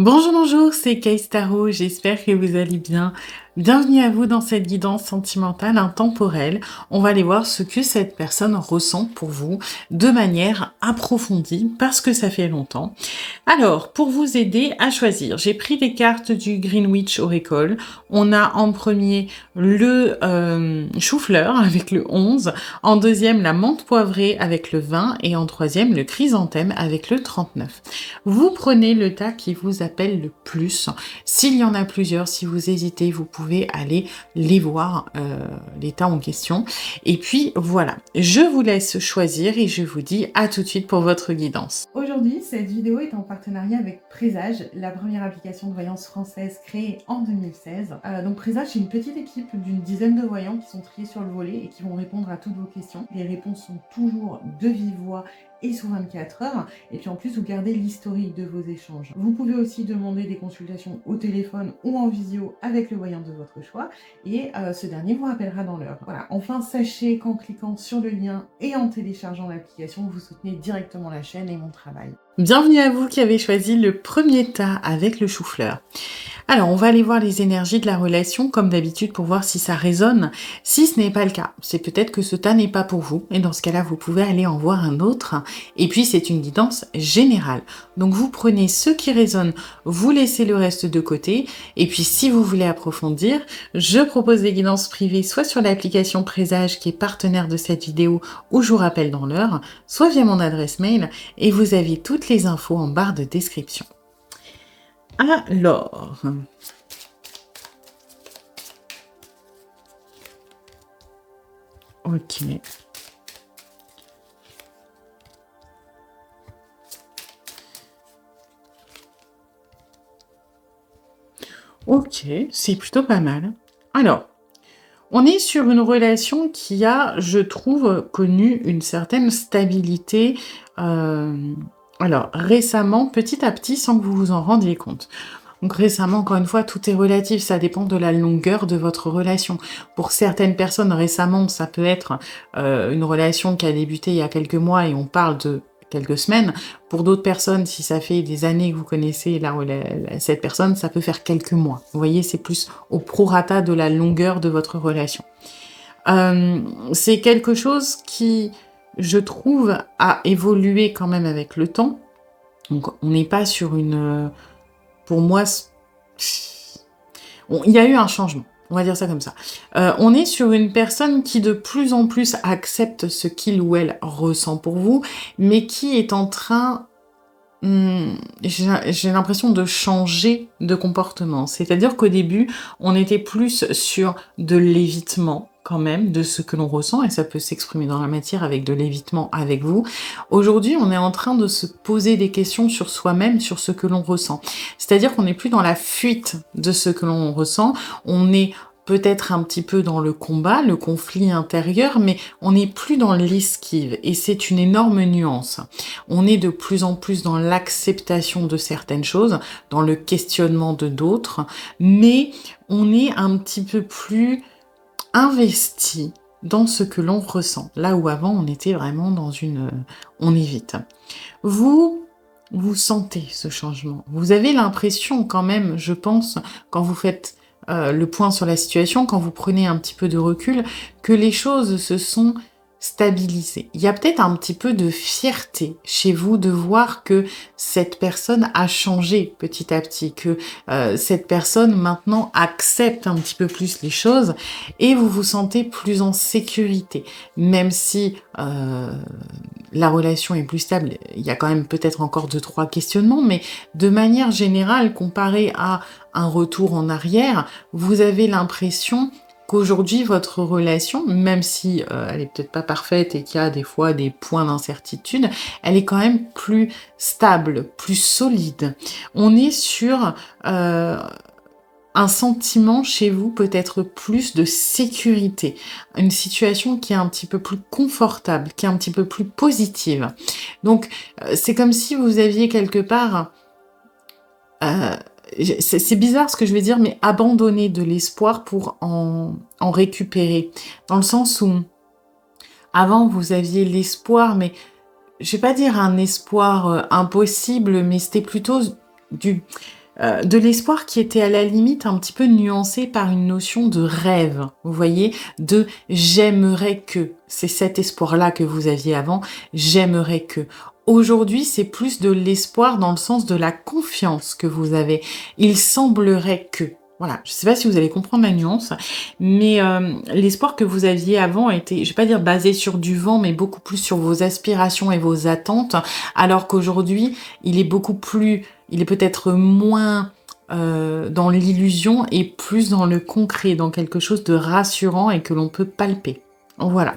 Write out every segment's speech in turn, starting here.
Bonjour, bonjour, c'est Kais Tarot, j'espère que vous allez bien. Bienvenue à vous dans cette guidance sentimentale intemporelle. On va aller voir ce que cette personne ressent pour vous de manière approfondie parce que ça fait longtemps. Alors, pour vous aider à choisir, j'ai pris des cartes du Greenwich Oracle. On a en premier le chou-fleur avec le 11, en deuxième la menthe poivrée avec le 20 et en troisième le chrysanthème avec le 39. Vous prenez le tas qui vous appelle le plus. S'il y en a plusieurs, si vous hésitez, vous pouvez aller les voir, les tas en question. Et puis voilà, je vous laisse choisir et je vous dis à tout de suite pour votre guidance. Aujourd'hui, cette vidéo est en partenariat avec Présage, la première application de voyance française créée en 2016. Donc Présage, c'est une petite équipe d'une dizaine de voyants qui sont triés sur le volet et qui vont répondre à toutes vos questions. Les réponses sont toujours de vive voix et sous 24 heures. Et puis en plus, vous gardez l'historique de vos échanges. Vous pouvez aussi demander des consultations au téléphone ou en visio avec le voyant de votre choix. Et ce dernier vous rappellera dans l'heure. Voilà. Enfin, sachez qu'en cliquant sur le lien et en téléchargeant l'application, vous soutenez directement la chaîne et mon travail. Bienvenue à vous qui avez choisi le premier tas avec le chou-fleur. Alors, on va aller voir les énergies de la relation, comme d'habitude, pour voir si ça résonne. Si ce n'est pas le cas, c'est peut-être que ce tas n'est pas pour vous, et dans ce cas-là, vous pouvez aller en voir un autre. Et puis, c'est une guidance générale. Donc, vous prenez ce qui résonne, vous laissez le reste de côté, et puis si vous voulez approfondir, je propose des guidances privées, soit sur l'application Présage, qui est partenaire de cette vidéo, où je vous rappelle dans l'heure, soit via mon adresse mail, et vous avez toutes les infos en barre de description. Alors, ok. Ok, c'est plutôt pas mal. Alors, on est sur une relation qui a, je trouve, connu une certaine stabilité. euh, alors, récemment, petit à petit, sans que vous vous en rendiez compte. Donc récemment, encore une fois, tout est relatif, ça dépend de la longueur de votre relation. Pour certaines personnes, récemment, ça peut être une relation qui a débuté il y a quelques mois et on parle de quelques semaines. Pour d'autres personnes, si ça fait des années que vous connaissez cette personne, ça peut faire quelques mois. Vous voyez, c'est plus au prorata de la longueur de votre relation. C'est quelque chose qui, je trouve, a évolué quand même avec le temps. Donc on n'est pas sur une... Pour moi, il y a eu un changement. On va dire ça comme ça. On est sur une personne qui de plus en plus accepte ce qu'il ou elle ressent pour vous, mais qui est en train, j'ai l'impression de changer de comportement. C'est-à-dire qu'au début, on était plus sur de l'évitement quand même de ce que l'on ressent, et ça peut s'exprimer dans la matière avec de l'évitement avec vous. Aujourd'hui, on est en train de se poser des questions sur soi-même, sur ce que l'on ressent. C'est-à-dire qu'on n'est plus dans la fuite de ce que l'on ressent, on est peut-être un petit peu dans le combat, le conflit intérieur, mais on n'est plus dans l'esquive, et c'est une énorme nuance. On est de plus en plus dans l'acceptation de certaines choses, dans le questionnement de d'autres, mais on est un petit peu plus investi dans ce que l'on ressent. Là où avant, on était vraiment dans une... on évite. Vous sentez ce changement. Vous avez l'impression quand même, je pense, quand vous faites le point sur la situation, quand vous prenez un petit peu de recul, que les choses se sont stabilisées. Il y a peut-être un petit peu de fierté chez vous de voir que cette personne a changé petit à petit, que cette personne maintenant accepte un petit peu plus les choses et vous vous sentez plus en sécurité. Même si la relation est plus stable, il y a quand même peut-être encore 2-3 questionnements, mais de manière générale, comparé à un retour en arrière, vous avez l'impression qu'aujourd'hui, votre relation, même si elle est peut-être pas parfaite et qu'il y a des fois des points d'incertitude, elle est quand même plus stable, plus solide. On est sur un sentiment chez vous, peut-être plus de sécurité, une situation qui est un petit peu plus confortable, qui est un petit peu plus positive. Donc, c'est comme si vous aviez quelque part... c'est bizarre ce que je vais dire, mais abandonner de l'espoir pour en récupérer. Dans le sens où, avant, vous aviez l'espoir, mais je vais pas dire un espoir impossible, mais c'était plutôt du... de l'espoir qui était à la limite un petit peu nuancé par une notion de rêve, vous voyez? De «j'aimerais que». C'est cet espoir-là que vous aviez avant, «j'aimerais que». Aujourd'hui, c'est plus de l'espoir dans le sens de la confiance que vous avez. Il semblerait que. Voilà, je ne sais pas si vous allez comprendre la nuance, mais l'espoir que vous aviez avant était, je vais pas dire basé sur du vent, mais beaucoup plus sur vos aspirations et vos attentes, alors qu'aujourd'hui, il est peut-être moins dans l'illusion et plus dans le concret, dans quelque chose de rassurant et que l'on peut palper. Voilà.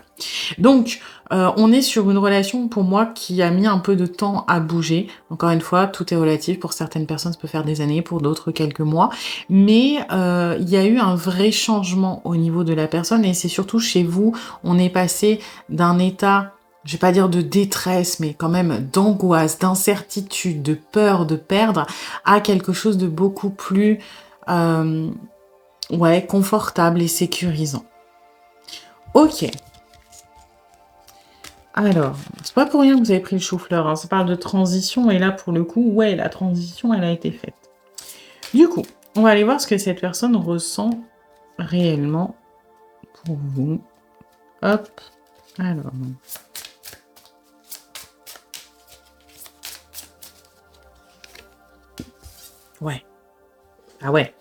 Donc, on est sur une relation pour moi qui a mis un peu de temps à bouger. Encore une fois, tout est relatif. Pour certaines personnes, ça peut faire des années, pour d'autres quelques mois. Mais il y a eu un vrai changement au niveau de la personne et c'est surtout chez vous, on est passé d'un état, je vais pas dire de détresse, mais quand même d'angoisse, d'incertitude, de peur de perdre, à quelque chose de beaucoup plus, ouais, confortable et sécurisant. OK. Alors, c'est pas pour rien que vous avez pris le chou-fleur, hein. Ça parle de transition et là, pour le coup, ouais, la transition, elle a été faite. Du coup, on va aller voir ce que cette personne ressent réellement pour vous. Hop. Alors. Ouais. Ah ouais.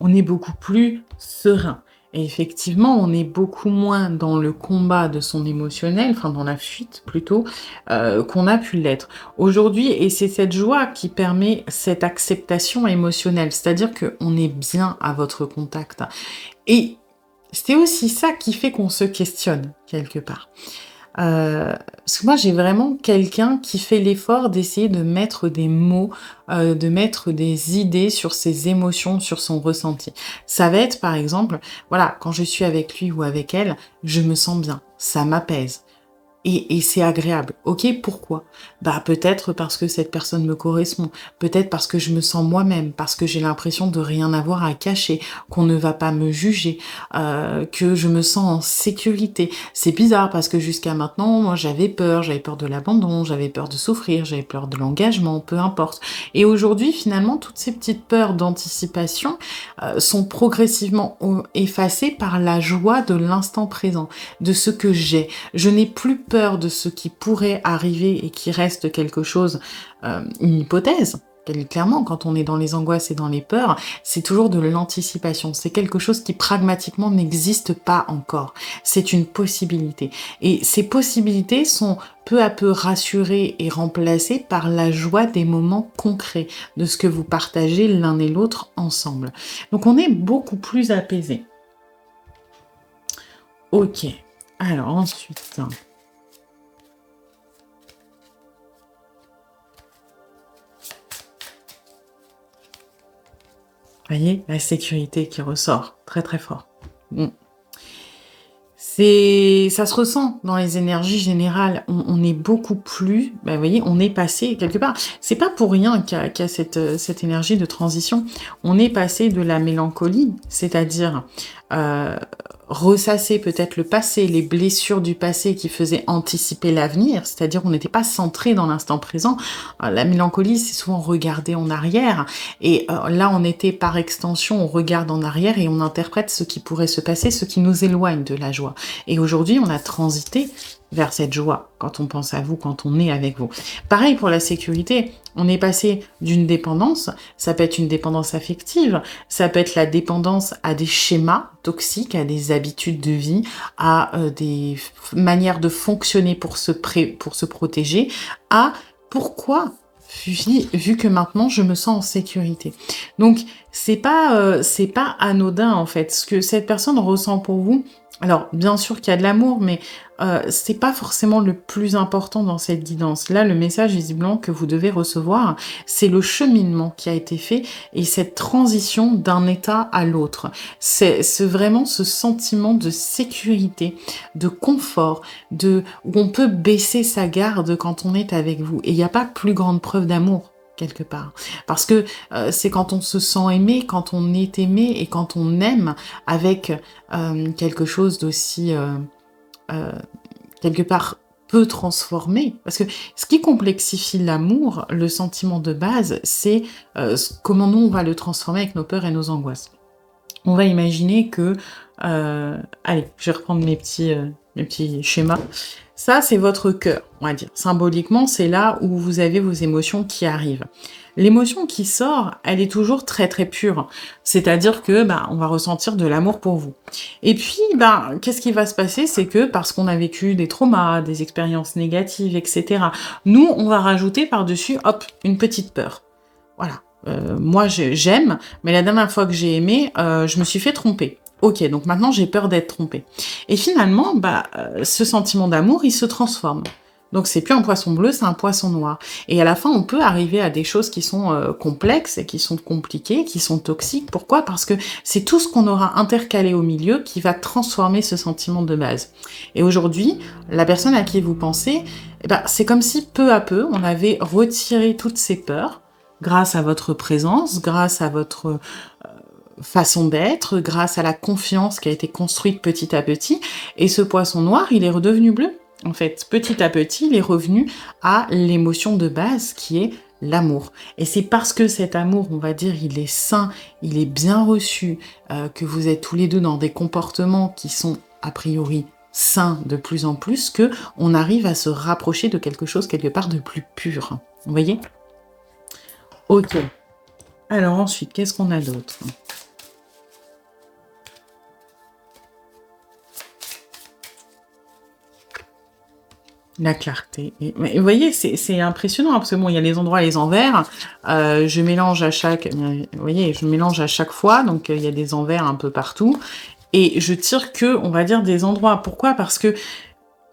On est beaucoup plus serein. Et effectivement, on est beaucoup moins dans le combat de son émotionnel, enfin dans la fuite plutôt, qu'on a pu l'être. Aujourd'hui, et c'est cette joie qui permet cette acceptation émotionnelle, c'est-à-dire qu'on est bien à votre contact. Et c'est aussi ça qui fait qu'on se questionne quelque part. Parce que moi, j'ai vraiment quelqu'un qui fait l'effort d'essayer de mettre des mots, de mettre des idées sur ses émotions, sur son ressenti. Ça va être, par exemple, voilà, quand je suis avec lui ou avec elle, je me sens bien, ça m'apaise. Et c'est agréable. OK, pourquoi? Bah, peut-être parce que cette personne me correspond, peut-être parce que je me sens moi-même, parce que j'ai l'impression de rien avoir à cacher, qu'on ne va pas me juger, que je me sens en sécurité. C'est bizarre parce que jusqu'à maintenant, moi, j'avais peur de l'abandon, j'avais peur de souffrir, j'avais peur de l'engagement, peu importe. Et aujourd'hui, finalement, toutes ces petites peurs d'anticipation, sont progressivement effacées par la joie de l'instant présent, de ce que j'ai. Je n'ai plus peur de ce qui pourrait arriver et qui reste quelque chose, une hypothèse. Clairement, quand on est dans les angoisses et dans les peurs, c'est toujours de l'anticipation. C'est quelque chose qui pragmatiquement n'existe pas encore. C'est une possibilité. Et ces possibilités sont peu à peu rassurées et remplacées par la joie des moments concrets, de ce que vous partagez l'un et l'autre ensemble. Donc on est beaucoup plus apaisé. Ok. Alors ensuite... voyez, la sécurité qui ressort très très fort. Mm. Ça se ressent dans les énergies générales. On est beaucoup plus, bah, vous voyez, on est passé quelque part. C'est pas pour rien qu'il y a cette énergie de transition. On est passé de la mélancolie, c'est-à-dire ressasser peut-être le passé, les blessures du passé qui faisaient anticiper l'avenir, c'est-à-dire on n'était pas centré dans l'instant présent. La mélancolie, c'est souvent regarder en arrière, et là on était par extension, on regarde en arrière et on interprète ce qui pourrait se passer, ce qui nous éloigne de la joie. Et aujourd'hui, on a transité vers cette joie quand on pense à vous, quand on est avec vous. Pareil pour la sécurité, on est passé d'une dépendance, ça peut être une dépendance affective, ça peut être la dépendance à des schémas toxiques, à des habitudes de vie, à des manières de fonctionner pour se protéger, à pourquoi vu que maintenant je me sens en sécurité. Donc c'est pas anodin en fait. Ce que cette personne ressent pour vous, alors bien sûr qu'il y a de l'amour, mais c'est pas forcément le plus important dans cette guidance. Là, le message visiblement que vous devez recevoir, c'est le cheminement qui a été fait et cette transition d'un état à l'autre. C'est vraiment ce sentiment de sécurité, de confort, où on peut baisser sa garde quand on est avec vous. Et il n'y a pas plus grande preuve d'amour quelque part. Parce que c'est quand on se sent aimé, quand on est aimé et quand on aime avec quelque chose d'aussi quelque part peut transformer. Parce que ce qui complexifie l'amour, le sentiment de base, c'est comment nous, on va le transformer avec nos peurs et nos angoisses. On va imaginer que, allez, je vais reprendre mes petits schémas. Ça, c'est votre cœur, on va dire. Symboliquement, c'est là où vous avez vos émotions qui arrivent. L'émotion qui sort, elle est toujours très très pure. C'est-à-dire que, on va ressentir de l'amour pour vous. Et puis, qu'est-ce qui va se passer? C'est que parce qu'on a vécu des traumas, des expériences négatives, etc., nous, on va rajouter par-dessus, hop, une petite peur. Voilà. Moi, j'aime, mais la dernière fois que j'ai aimé, je me suis fait tromper. Ok, donc maintenant j'ai peur d'être trompée. Et finalement, ce sentiment d'amour, il se transforme. Donc c'est plus un poisson bleu, c'est un poisson noir. Et à la fin, on peut arriver à des choses qui sont complexes et qui sont compliquées, qui sont toxiques. Pourquoi? Parce que c'est tout ce qu'on aura intercalé au milieu qui va transformer ce sentiment de base. Et aujourd'hui, la personne à qui vous pensez, c'est comme si peu à peu, on avait retiré toutes ces peurs, grâce à votre présence, grâce à votre façon d'être, grâce à la confiance qui a été construite petit à petit. Et ce poisson noir, il est redevenu bleu. En fait, petit à petit, il est revenu à l'émotion de base qui est l'amour. Et c'est parce que cet amour, on va dire, il est sain, il est bien reçu, que vous êtes tous les deux dans des comportements qui sont a priori sains de plus en plus, que on arrive à se rapprocher de quelque chose quelque part de plus pur. Vous voyez? Ok. Alors ensuite, qu'est-ce qu'on a d'autre? La clarté. Mais vous voyez, c'est impressionnant, parce que bon, il y a les endroits et les envers. Je mélange à chaque... Vous voyez, je mélange à chaque fois, donc il y a des envers un peu partout. Et je tire que, on va dire, des endroits. Pourquoi? Parce que,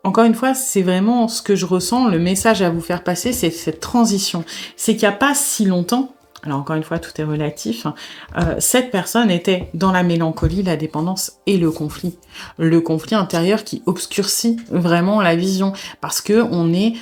encore une fois, c'est vraiment ce que je ressens, le message à vous faire passer, c'est cette transition. C'est qu'il n'y a pas si longtemps, alors encore une fois, tout est relatif, cette personne était dans la mélancolie, la dépendance et le conflit. Le conflit intérieur qui obscurcit vraiment la vision, parce que on est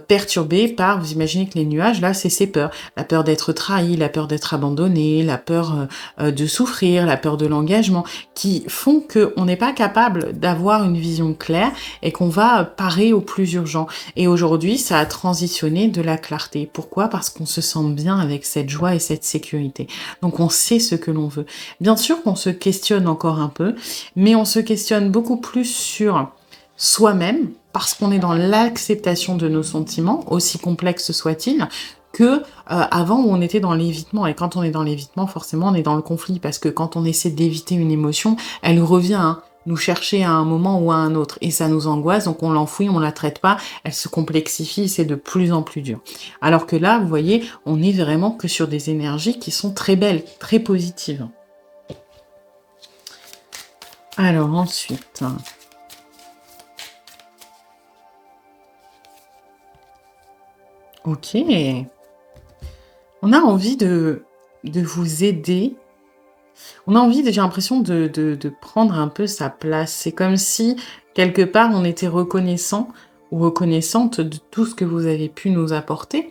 perturbé par, vous imaginez que les nuages, là, c'est ces peurs. La peur d'être trahi, la peur d'être abandonné, la peur de souffrir, la peur de l'engagement, qui font qu'on n'est pas capable d'avoir une vision claire et qu'on va parer au plus urgent. Et aujourd'hui, ça a transitionné de la clarté. Pourquoi? Parce qu'on se sent bien avec cette joie et cette sécurité. Donc on sait ce que l'on veut. Bien sûr qu'on se questionne encore un peu, mais on se questionne beaucoup plus sur soi-même, parce qu'on est dans l'acceptation de nos sentiments, aussi complexes soient-ils, que avant où on était dans l'évitement. Et quand on est dans l'évitement, forcément, on est dans le conflit, parce que quand on essaie d'éviter une émotion, elle revient, hein, nous chercher à un moment ou à un autre. Et ça nous angoisse, donc on l'enfouit, on la traite pas, elle se complexifie, c'est de plus en plus dur. Alors que là, vous voyez, on est vraiment que sur des énergies qui sont très belles, très positives. Alors ensuite... Ok. On a envie de vous aider. On a envie, j'ai l'impression, de prendre un peu sa place. C'est comme si, quelque part, on était reconnaissant ou reconnaissante de tout ce que vous avez pu nous apporter,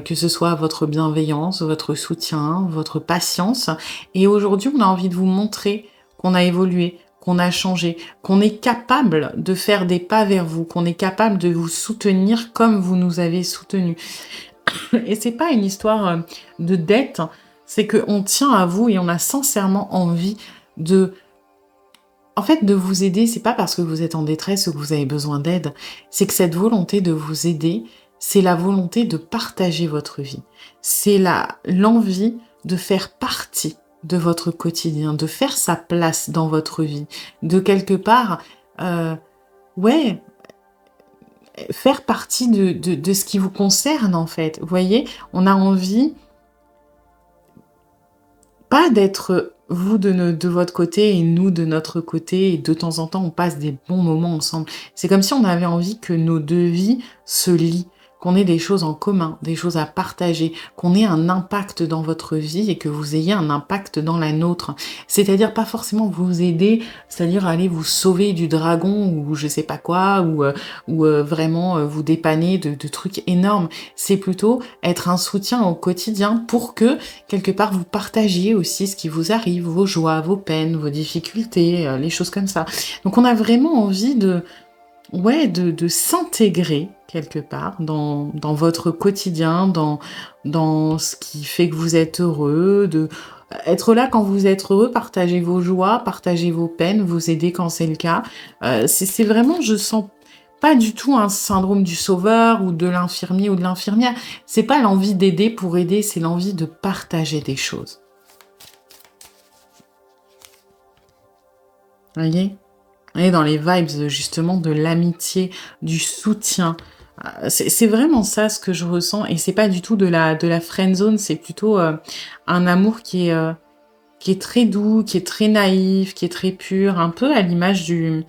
que ce soit votre bienveillance, votre soutien, votre patience. Et aujourd'hui, on a envie de vous montrer qu'on a évolué, qu'on a changé, qu'on est capable de faire des pas vers vous, qu'on est capable de vous soutenir comme vous nous avez soutenus. Et c'est pas une histoire de dette, c'est qu'on tient à vous et on a sincèrement envie de... En fait, de vous aider, c'est pas parce que vous êtes en détresse ou que vous avez besoin d'aide, c'est que cette volonté de vous aider, c'est la volonté de partager votre vie. C'est l'envie de faire partie de votre quotidien, de faire sa place dans votre vie, de quelque part, ouais, faire partie de ce qui vous concerne, en fait. Vous voyez, on a envie, pas d'être vous de votre côté et nous de notre côté, et de temps en temps, on passe des bons moments ensemble. C'est comme si on avait envie que nos deux vies se lient, qu'on ait des choses en commun, des choses à partager, qu'on ait un impact dans votre vie et que vous ayez un impact dans la nôtre. C'est-à-dire pas forcément vous aider, c'est-à-dire aller vous sauver du dragon ou je sais pas quoi, ou vraiment vous dépanner de trucs énormes. C'est plutôt être un soutien au quotidien pour que, quelque part, vous partagiez aussi ce qui vous arrive, vos joies, vos peines, vos difficultés, les choses comme ça. Donc on a vraiment envie ouais, de s'intégrer quelque part dans votre quotidien, dans ce qui fait que vous êtes heureux, de être là quand vous êtes heureux, partager vos joies, partager vos peines, vous aider quand c'est le cas. C'est vraiment, je sens pas du tout un syndrome du sauveur ou de l'infirmier ou de l'infirmière. C'est pas l'envie d'aider pour aider, c'est l'envie de partager des choses. Vous voyez? Et dans les vibes, justement, de l'amitié, du soutien. C'est vraiment ça ce que je ressens et c'est pas du tout de la friend zone, c'est plutôt, un amour qui est très doux, qui est très naïf, qui est très pur, un peu à l'image du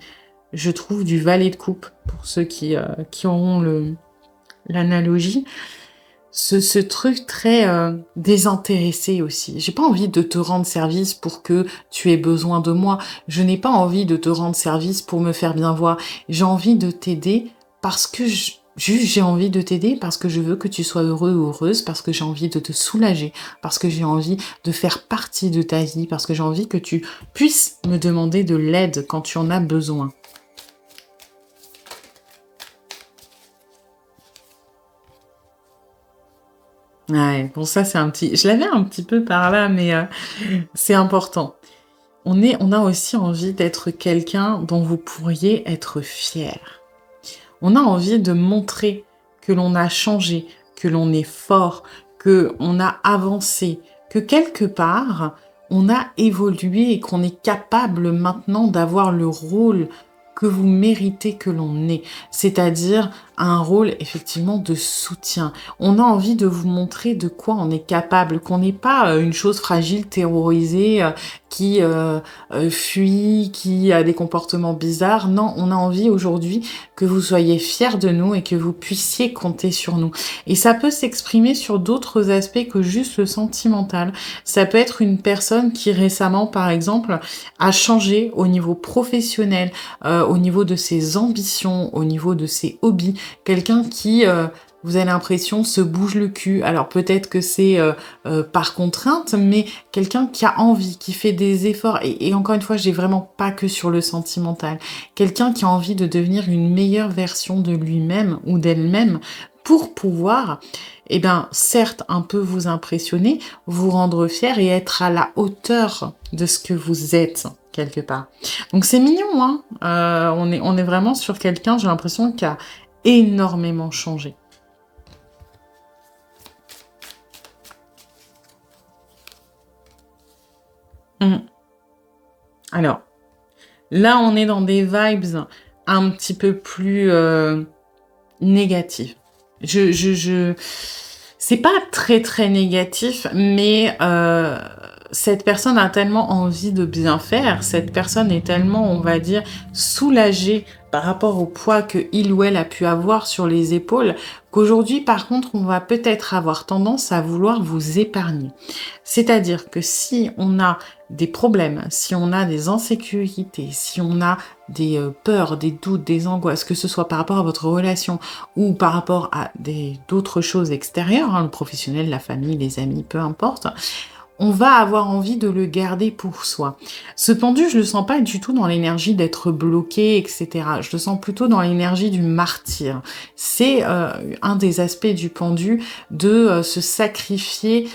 je trouve, du valet de coupe, pour ceux qui auront l'analogie. Ce truc très, désintéressé aussi. J'ai pas envie de te rendre service pour que tu aies besoin de moi. Je n'ai pas envie de te rendre service pour me faire bien voir. J'ai envie de t'aider parce que juste j'ai envie de t'aider parce que je veux que tu sois heureux ou heureuse, parce que j'ai envie de te soulager, parce que j'ai envie de faire partie de ta vie, parce que j'ai envie que tu puisses me demander de l'aide quand tu en as besoin. Ouais, bon ça c'est un petit je l'avais un petit peu par là, mais c'est important. On a aussi envie d'être quelqu'un dont vous pourriez être fier. On a envie de montrer que l'on a changé, que l'on est fort, que on a avancé, que quelque part, on a évolué et qu'on est capable maintenant d'avoir le rôle que vous méritez que l'on ait, c'est-à-dire un rôle effectivement de soutien. On a envie de vous montrer de quoi on est capable, qu'on n'est pas une chose fragile, terrorisée, qui fuit, qui a des comportements bizarres. Non, on a envie aujourd'hui que vous soyez fiers de nous et que vous puissiez compter sur nous. Et ça peut s'exprimer sur d'autres aspects que juste le sentimental. Ça peut être une personne qui récemment, par exemple, a changé au niveau professionnel, au niveau de ses ambitions, au niveau de ses hobbies. Quelqu'un qui, vous avez l'impression, se bouge le cul. Alors peut-être que c'est par contrainte, mais quelqu'un qui a envie, qui fait des efforts. Et encore une fois, j'ai vraiment pas que sur le sentimental. Quelqu'un qui a envie de devenir une meilleure version de lui-même ou d'elle-même pour pouvoir, eh ben, certes, un peu vous impressionner, vous rendre fier et être à la hauteur de ce que vous êtes, quelque part. Donc c'est mignon, hein. On est vraiment sur quelqu'un, j'ai l'impression, qui a énormément changé. Mmh. Alors, là, on est dans des vibes un petit peu plus négatives. Je c'est pas très, très négatif, mais cette personne a tellement envie de bien faire, cette personne est tellement, on va dire, soulagée par rapport au poids que il ou elle a pu avoir sur les épaules, qu'aujourd'hui, par contre, on va peut-être avoir tendance à vouloir vous épargner. C'est-à-dire que si on a des problèmes, si on a des insécurités, si on a des peurs, des doutes, des angoisses, que ce soit par rapport à votre relation ou par rapport à d'autres choses extérieures, hein, le professionnel, la famille, les amis, peu importe, on va avoir envie de le garder pour soi. Ce pendu, je le sens pas du tout dans l'énergie d'être bloqué, etc. Je le sens plutôt dans l'énergie du martyr. C'est un des aspects du pendu de se sacrifier.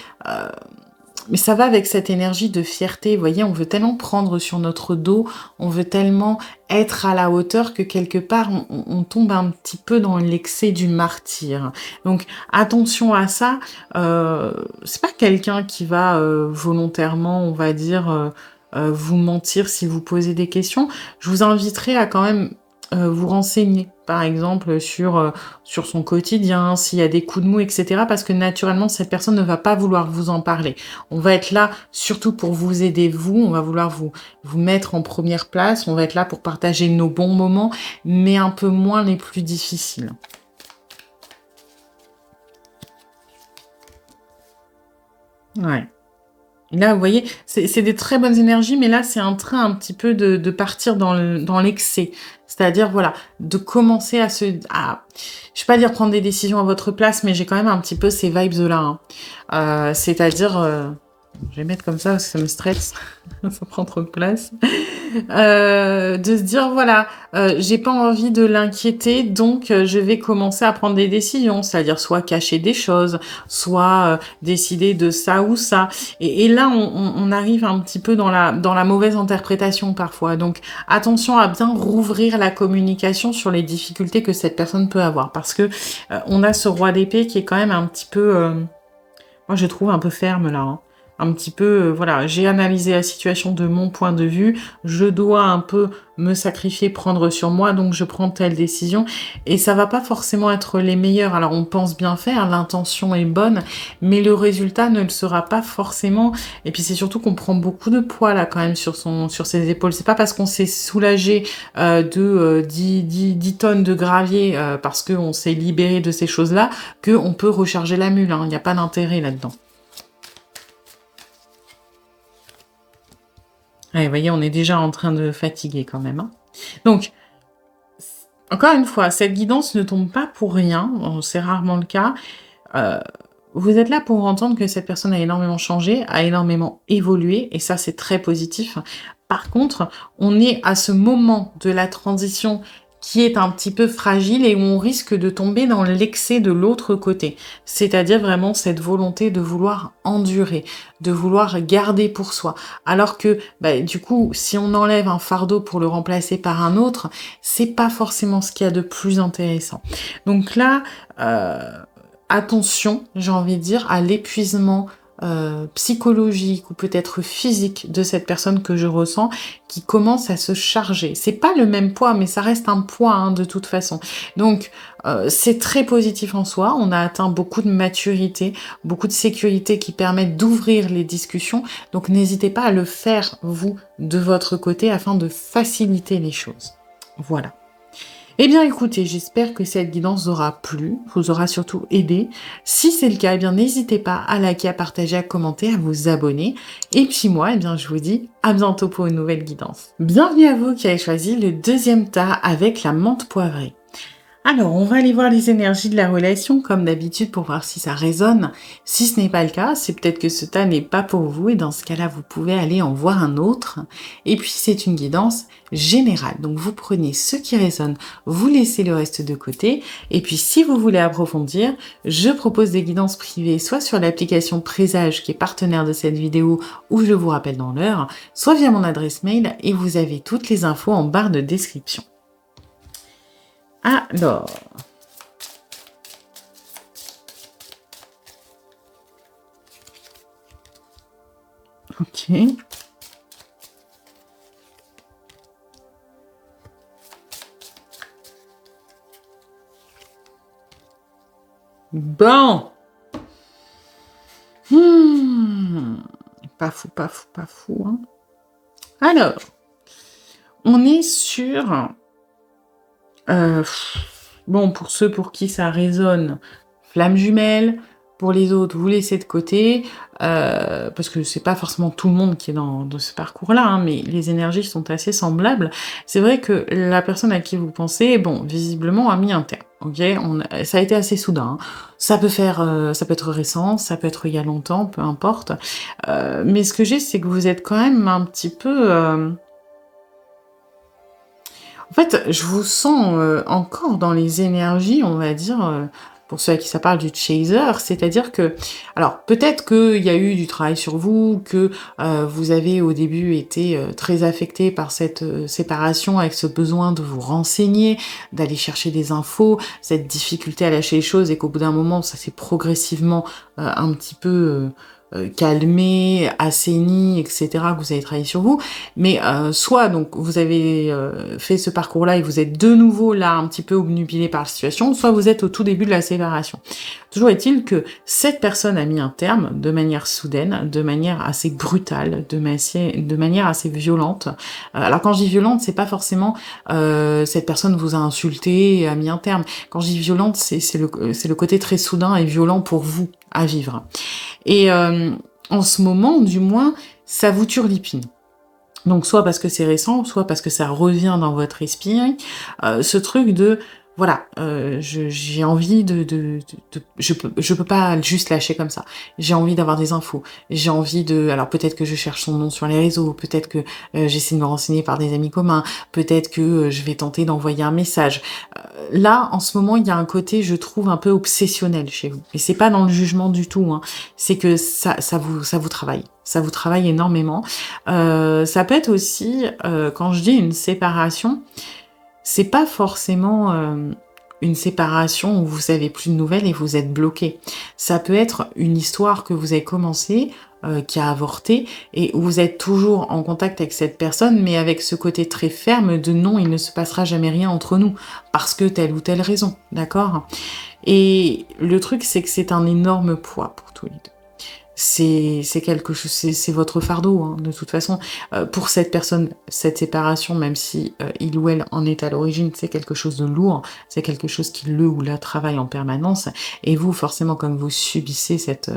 Mais ça va avec cette énergie de fierté. Vous voyez, on veut tellement prendre sur notre dos, on veut tellement être à la hauteur que quelque part, on tombe un petit peu dans l'excès du martyr. Donc, attention à ça. C'est pas quelqu'un qui va volontairement, on va dire, vous mentir si vous posez des questions. Je vous inviterai à quand même vous renseigner, par exemple, sur son quotidien, s'il y a des coups de mou, etc. Parce que naturellement, cette personne ne va pas vouloir vous en parler. On va être là surtout pour vous aider, vous. On va vouloir vous mettre en première place. On va être là pour partager nos bons moments, mais un peu moins les plus difficiles. Ouais. Là, vous voyez, c'est des très bonnes énergies, mais là, c'est en train un petit peu de partir dans l'excès. C'est-à-dire, voilà, de commencer je vais pas dire prendre des décisions à votre place, mais j'ai quand même un petit peu ces vibes-là, hein. C'est-à-dire, je vais mettre comme ça parce que ça me stresse, ça prend trop de place. De se dire voilà, j'ai pas envie de l'inquiéter, donc je vais commencer à prendre des décisions, c'est-à-dire soit cacher des choses, soit décider de ça ou ça. Et là, on arrive un petit peu dans la mauvaise interprétation parfois. Donc attention à bien rouvrir la communication sur les difficultés que cette personne peut avoir, parce que on a ce roi d'épée qui est quand même un petit peu, moi je trouve un peu ferme là. Hein. Un petit peu, voilà, j'ai analysé la situation de mon point de vue, je dois un peu me sacrifier, prendre sur moi, donc je prends telle décision, et ça va pas forcément être les meilleurs. Alors on pense bien faire, l'intention est bonne, mais le résultat ne le sera pas forcément, et puis c'est surtout qu'on prend beaucoup de poids là quand même sur ses épaules. C'est pas parce qu'on s'est soulagé de 10 tonnes de gravier parce qu'on s'est libéré de ces choses-là, qu'on peut recharger la mule, hein. Il n'y a pas d'intérêt là-dedans. Ouais, vous voyez, on est déjà en train de fatiguer quand même. Hein. Donc, encore une fois, cette guidance ne tombe pas pour rien, c'est rarement le cas. Euh, vous êtes là pour entendre que cette personne a énormément changé, a énormément évolué, et ça, c'est très positif. Par contre, on est à ce moment de la transition qui est un petit peu fragile et où on risque de tomber dans l'excès de l'autre côté. C'est-à-dire vraiment cette volonté de vouloir endurer, de vouloir garder pour soi. Alors que, bah, du coup, si on enlève un fardeau pour le remplacer par un autre, c'est pas forcément ce qu'il y a de plus intéressant. Donc là, attention, j'ai envie de dire, à l'épuisement psychologique ou peut-être physique de cette personne que je ressens qui commence à se charger. C'est pas le même poids, mais ça reste un poids hein, de toute façon. Donc c'est très positif en soi. On a atteint beaucoup de maturité, beaucoup de sécurité qui permettent d'ouvrir les discussions. Donc n'hésitez pas à le faire vous de votre côté afin de faciliter les choses. Voilà. Eh bien écoutez, j'espère que cette guidance vous aura plu, vous aura surtout aidé. Si c'est le cas, eh bien n'hésitez pas à liker, à partager, à commenter, à vous abonner. Et puis moi, eh bien je vous dis à bientôt pour une nouvelle guidance. Bienvenue à vous qui avez choisi le deuxième tas avec la menthe poivrée. Alors, on va aller voir les énergies de la relation, comme d'habitude, pour voir si ça résonne. Si ce n'est pas le cas, c'est peut-être que ce tas n'est pas pour vous, et dans ce cas-là, vous pouvez aller en voir un autre. Et puis, c'est une guidance générale. Donc, vous prenez ce qui résonne, vous laissez le reste de côté. Et puis, si vous voulez approfondir, je propose des guidances privées, soit sur l'application Présage, qui est partenaire de cette vidéo, où je vous rappelle dans l'heure, soit via mon adresse mail, et vous avez toutes les infos en barre de description. Alors, ok. Bon. Pas fou, pas fou, pas fou. Hein. Alors, on est sur... bon, pour ceux pour qui ça résonne, flamme jumelle. Pour les autres, vous laissez de côté, parce que c'est pas forcément tout le monde qui est dans ce parcours-là, hein, mais les énergies sont assez semblables. C'est vrai que la personne à qui vous pensez, bon, visiblement a mis un terme. Ok, ça a été assez soudain. Hein. Ça peut être récent, ça peut être il y a longtemps, peu importe. Mais ce que j'ai, c'est que vous êtes quand même un petit peu. En fait, je vous sens encore dans les énergies, on va dire, pour ceux à qui ça parle du chaser, c'est-à-dire que, alors peut-être qu'il y a eu du travail sur vous, que vous avez au début été très affecté par cette séparation avec ce besoin de vous renseigner, d'aller chercher des infos, cette difficulté à lâcher les choses et qu'au bout d'un moment, ça s'est progressivement un petit peu... calmé, assaini, etc., que vous avez travaillé sur vous, mais soit donc vous avez fait ce parcours-là et vous êtes de nouveau là un petit peu obnubilé par la situation, soit vous êtes au tout début de la séparation. Toujours est-il que cette personne a mis un terme de manière soudaine, de manière assez brutale, de manière assez violente. Alors quand je dis violente, c'est pas forcément cette personne vous a insulté et a mis un terme. Quand je dis violente, c'est le côté très soudain et violent pour vous à vivre. Et en ce moment, du moins, ça vous turlupine. Donc soit parce que c'est récent, soit parce que ça revient dans votre esprit, ce truc de voilà, j'ai envie je peux pas juste lâcher comme ça. J'ai envie d'avoir des infos. J'ai envie de alors peut-être que je cherche son nom sur les réseaux, peut-être que, j'essaie de me renseigner par des amis communs, peut-être que, je vais tenter d'envoyer un message. Là, en ce moment, il y a un côté, je trouve, un peu obsessionnel chez vous et c'est pas dans le jugement du tout, hein. C'est que ça vous travaille. Ça vous travaille énormément. Ça peut être aussi, quand je dis une séparation, c'est pas forcément, une séparation où vous avez plus de nouvelles et vous êtes bloqué. Ça peut être une histoire que vous avez commencée, qui a avorté et où vous êtes toujours en contact avec cette personne, mais avec ce côté très ferme de: «Non, il ne se passera jamais rien entre nous, parce que telle ou telle raison», d'accord? Et le truc, c'est que c'est un énorme poids pour tous les 2. C'est quelque chose c'est votre fardeau, hein, de toute façon. Pour cette personne, cette séparation, même si, il ou elle en est à l'origine, c'est quelque chose de lourd, c'est quelque chose qui le ou la travaille en permanence et vous, forcément, comme vous subissez cette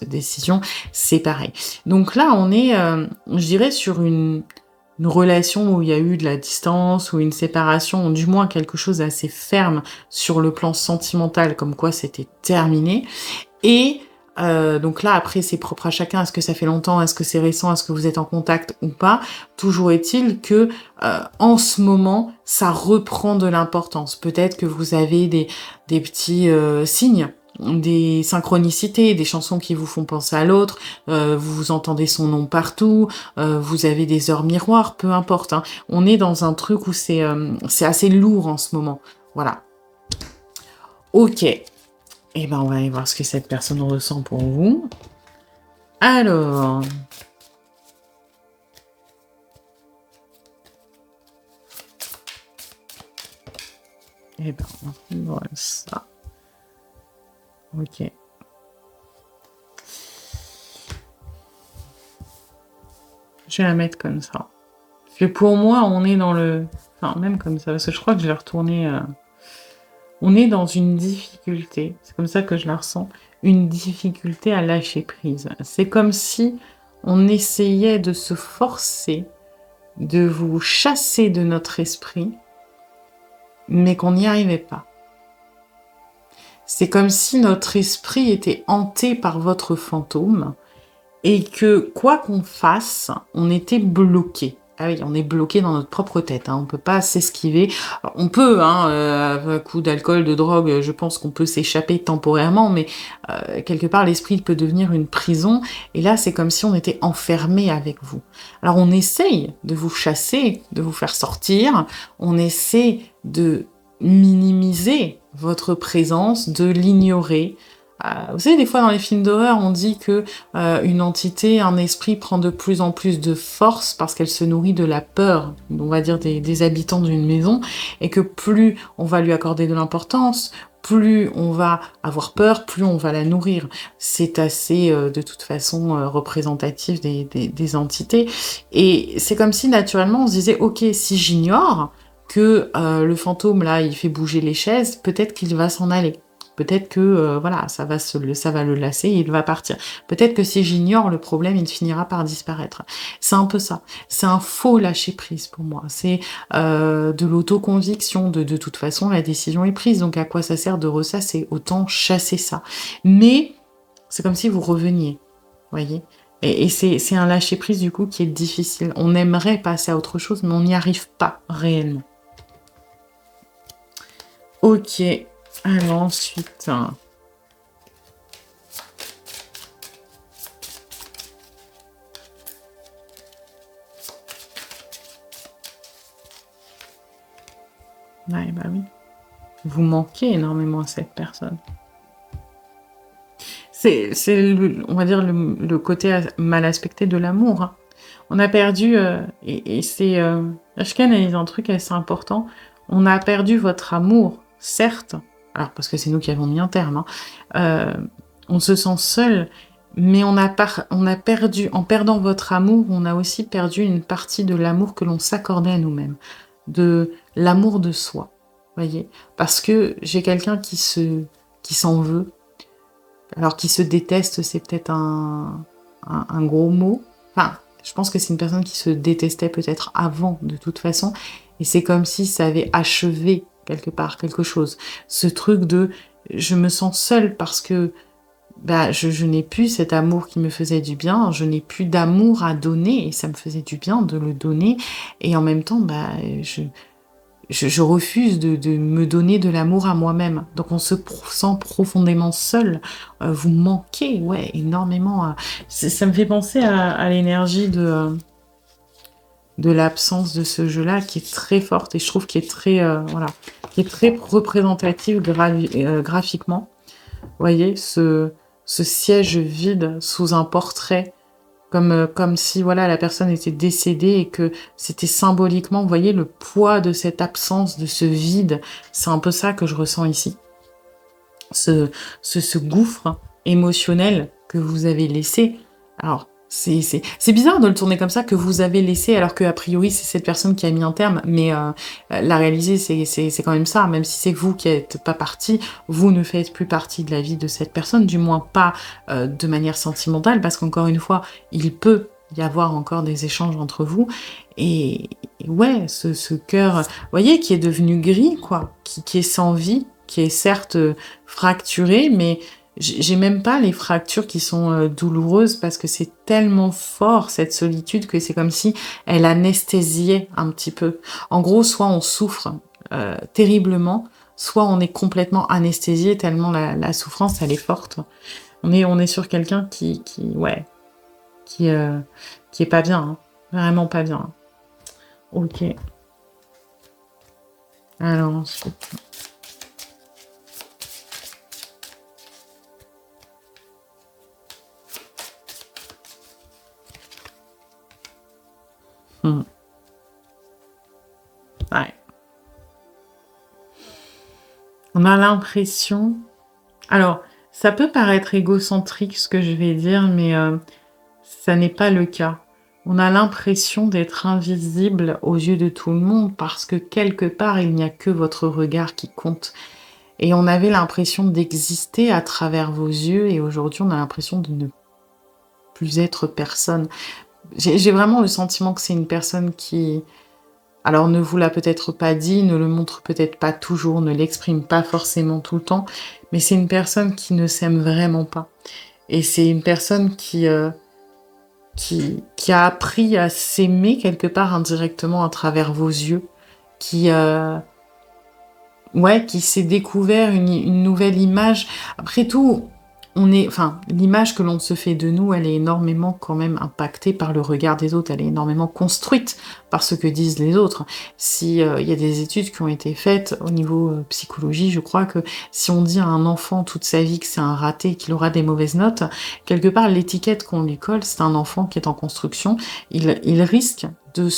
décision, c'est pareil. Donc là, on est, je dirais sur une relation où il y a eu de la distance ou une séparation, ou du moins quelque chose d'assez ferme sur le plan sentimental, comme quoi c'était terminé et donc là, après, c'est propre à chacun. Est-ce que ça fait longtemps? Est-ce que c'est récent? Est-ce que vous êtes en contact ou pas? Toujours est-il que, en ce moment, ça reprend de l'importance. Peut-être que vous avez des petits, signes, des synchronicités, des chansons qui vous font penser à l'autre, vous entendez son nom partout, vous avez des heures miroirs, peu importe, hein. On est dans un truc où c'est assez lourd en ce moment. Voilà. OK. Eh ben, on va aller voir ce que cette personne ressent pour vous. Alors, eh ben, on va voir ça. OK. Je vais la mettre comme ça. Parce que pour moi, on est dans le... Enfin, même comme ça, parce que je crois que je vais retourner... On est dans une difficulté, c'est comme ça que je la ressens, une difficulté à lâcher prise. C'est comme si on essayait de se forcer, de vous chasser de notre esprit, mais qu'on n'y arrivait pas. C'est comme si notre esprit était hanté par votre fantôme et que quoi qu'on fasse, on était bloqué. Ah oui, on est bloqué dans notre propre tête, hein, on peut pas s'esquiver. Alors, on peut, hein, à coup d'alcool, de drogue, je pense qu'on peut s'échapper temporairement, mais quelque part l'esprit peut devenir une prison. Et là, c'est comme si on était enfermé avec vous. Alors on essaye de vous chasser, de vous faire sortir. On essaie de minimiser votre présence, de l'ignorer. Vous savez, des fois dans les films d'horreur, on dit que une entité, un esprit prend de plus en plus de force parce qu'elle se nourrit de la peur, on va dire des habitants d'une maison, et que plus on va lui accorder de l'importance, plus on va avoir peur, plus on va la nourrir. C'est assez, de toute façon, représentatif des entités. Et c'est comme si naturellement on se disait, ok, si j'ignore que le fantôme là, il fait bouger les chaises, peut-être qu'il va s'en aller. Peut-être que voilà, ça va le lasser et il va partir. Peut-être que si j'ignore le problème, il finira par disparaître. C'est un peu ça. C'est un faux lâcher prise pour moi. C'est de l'autoconviction. De toute façon, la décision est prise. Donc à quoi ça sert de ressasser? Autant chasser ça. Mais c'est comme si vous reveniez. Voyez. Et c'est un lâcher prise du coup qui est difficile. On aimerait passer à autre chose, mais on n'y arrive pas réellement. Ok. Alors ensuite, ouais, bah oui, vous manquez énormément à cette personne. On va dire, le côté mal aspecté de l'amour, hein. On a perdu, et c'est... Ashkan a dit un truc assez important. On a perdu votre amour, certes, alors parce que c'est nous qui avons mis un terme, hein. On se sent seul, mais on a perdu, en perdant votre amour, on a aussi perdu une partie de l'amour que l'on s'accordait à nous-mêmes, de l'amour de soi, voyez. Parce que j'ai quelqu'un qui s'en veut, alors qui se déteste, c'est peut-être un gros mot. Enfin, je pense que c'est une personne qui se détestait peut-être avant, de toute façon, et c'est comme si ça avait achevé quelque part, quelque chose. Ce truc de je me sens seule parce que bah, je n'ai plus cet amour qui me faisait du bien, je n'ai plus d'amour à donner et ça me faisait du bien de le donner et en même temps, bah, je refuse de me donner de l'amour à moi-même. Donc on se sent profondément seul. Vous manquez, ouais, énormément. Ça me fait penser à l'énergie de l'absence de ce jeu-là qui est très forte et je trouve qu'il est très, voilà, qui est très représentative graphiquement. Vous voyez, ce siège vide sous un portrait, comme si voilà, la personne était décédée et que c'était symboliquement, vous voyez, le poids de cette absence, de ce vide. C'est un peu ça que je ressens ici. Ce gouffre émotionnel que vous avez laissé. Alors, c'est bizarre de le tourner comme ça, que vous avez laissé, alors qu'a priori, c'est cette personne qui a mis un terme, mais la réalité, c'est quand même ça, même si c'est vous qui n'êtes pas parti, vous ne faites plus partie de la vie de cette personne, du moins pas de manière sentimentale, parce qu'encore une fois, il peut y avoir encore des échanges entre vous, et ouais, ce cœur, vous voyez, qui est devenu gris, quoi, qui est sans vie, qui est certes fracturé, mais j'ai même pas les fractures qui sont douloureuses parce que c'est tellement fort cette solitude que c'est comme si elle anesthésiait un petit peu. En gros, soit on souffre terriblement, soit on est complètement anesthésié tellement la souffrance elle est forte. On est sur quelqu'un ouais, qui est pas bien, hein. Vraiment pas bien. Ok. Alors ensuite. Ouais. On a l'impression... Alors, ça peut paraître égocentrique ce que je vais dire, mais ça n'est pas le cas. On a l'impression d'être invisible aux yeux de tout le monde parce que quelque part, il n'y a que votre regard qui compte. Et on avait l'impression d'exister à travers vos yeux et aujourd'hui, on a l'impression de ne plus être personne. J'ai vraiment le sentiment que c'est une personne qui... Alors ne vous l'a peut-être pas dit, ne le montre peut-être pas toujours, ne l'exprime pas forcément tout le temps, mais c'est une personne qui ne s'aime vraiment pas. Et c'est une personne qui a appris à s'aimer quelque part indirectement à travers vos yeux, qui ouais, qui s'est découvert une nouvelle image. Après tout, l'image que l'on se fait de nous, elle est énormément quand même impactée par le regard des autres, elle est énormément construite par ce que disent les autres. Si il y a des études qui ont été faites au niveau psychologie, je crois que si on dit à un enfant toute sa vie que c'est un raté, qu'il aura des mauvaises notes, quelque part l'étiquette qu'on lui colle, c'est un enfant qui est en construction, il risque de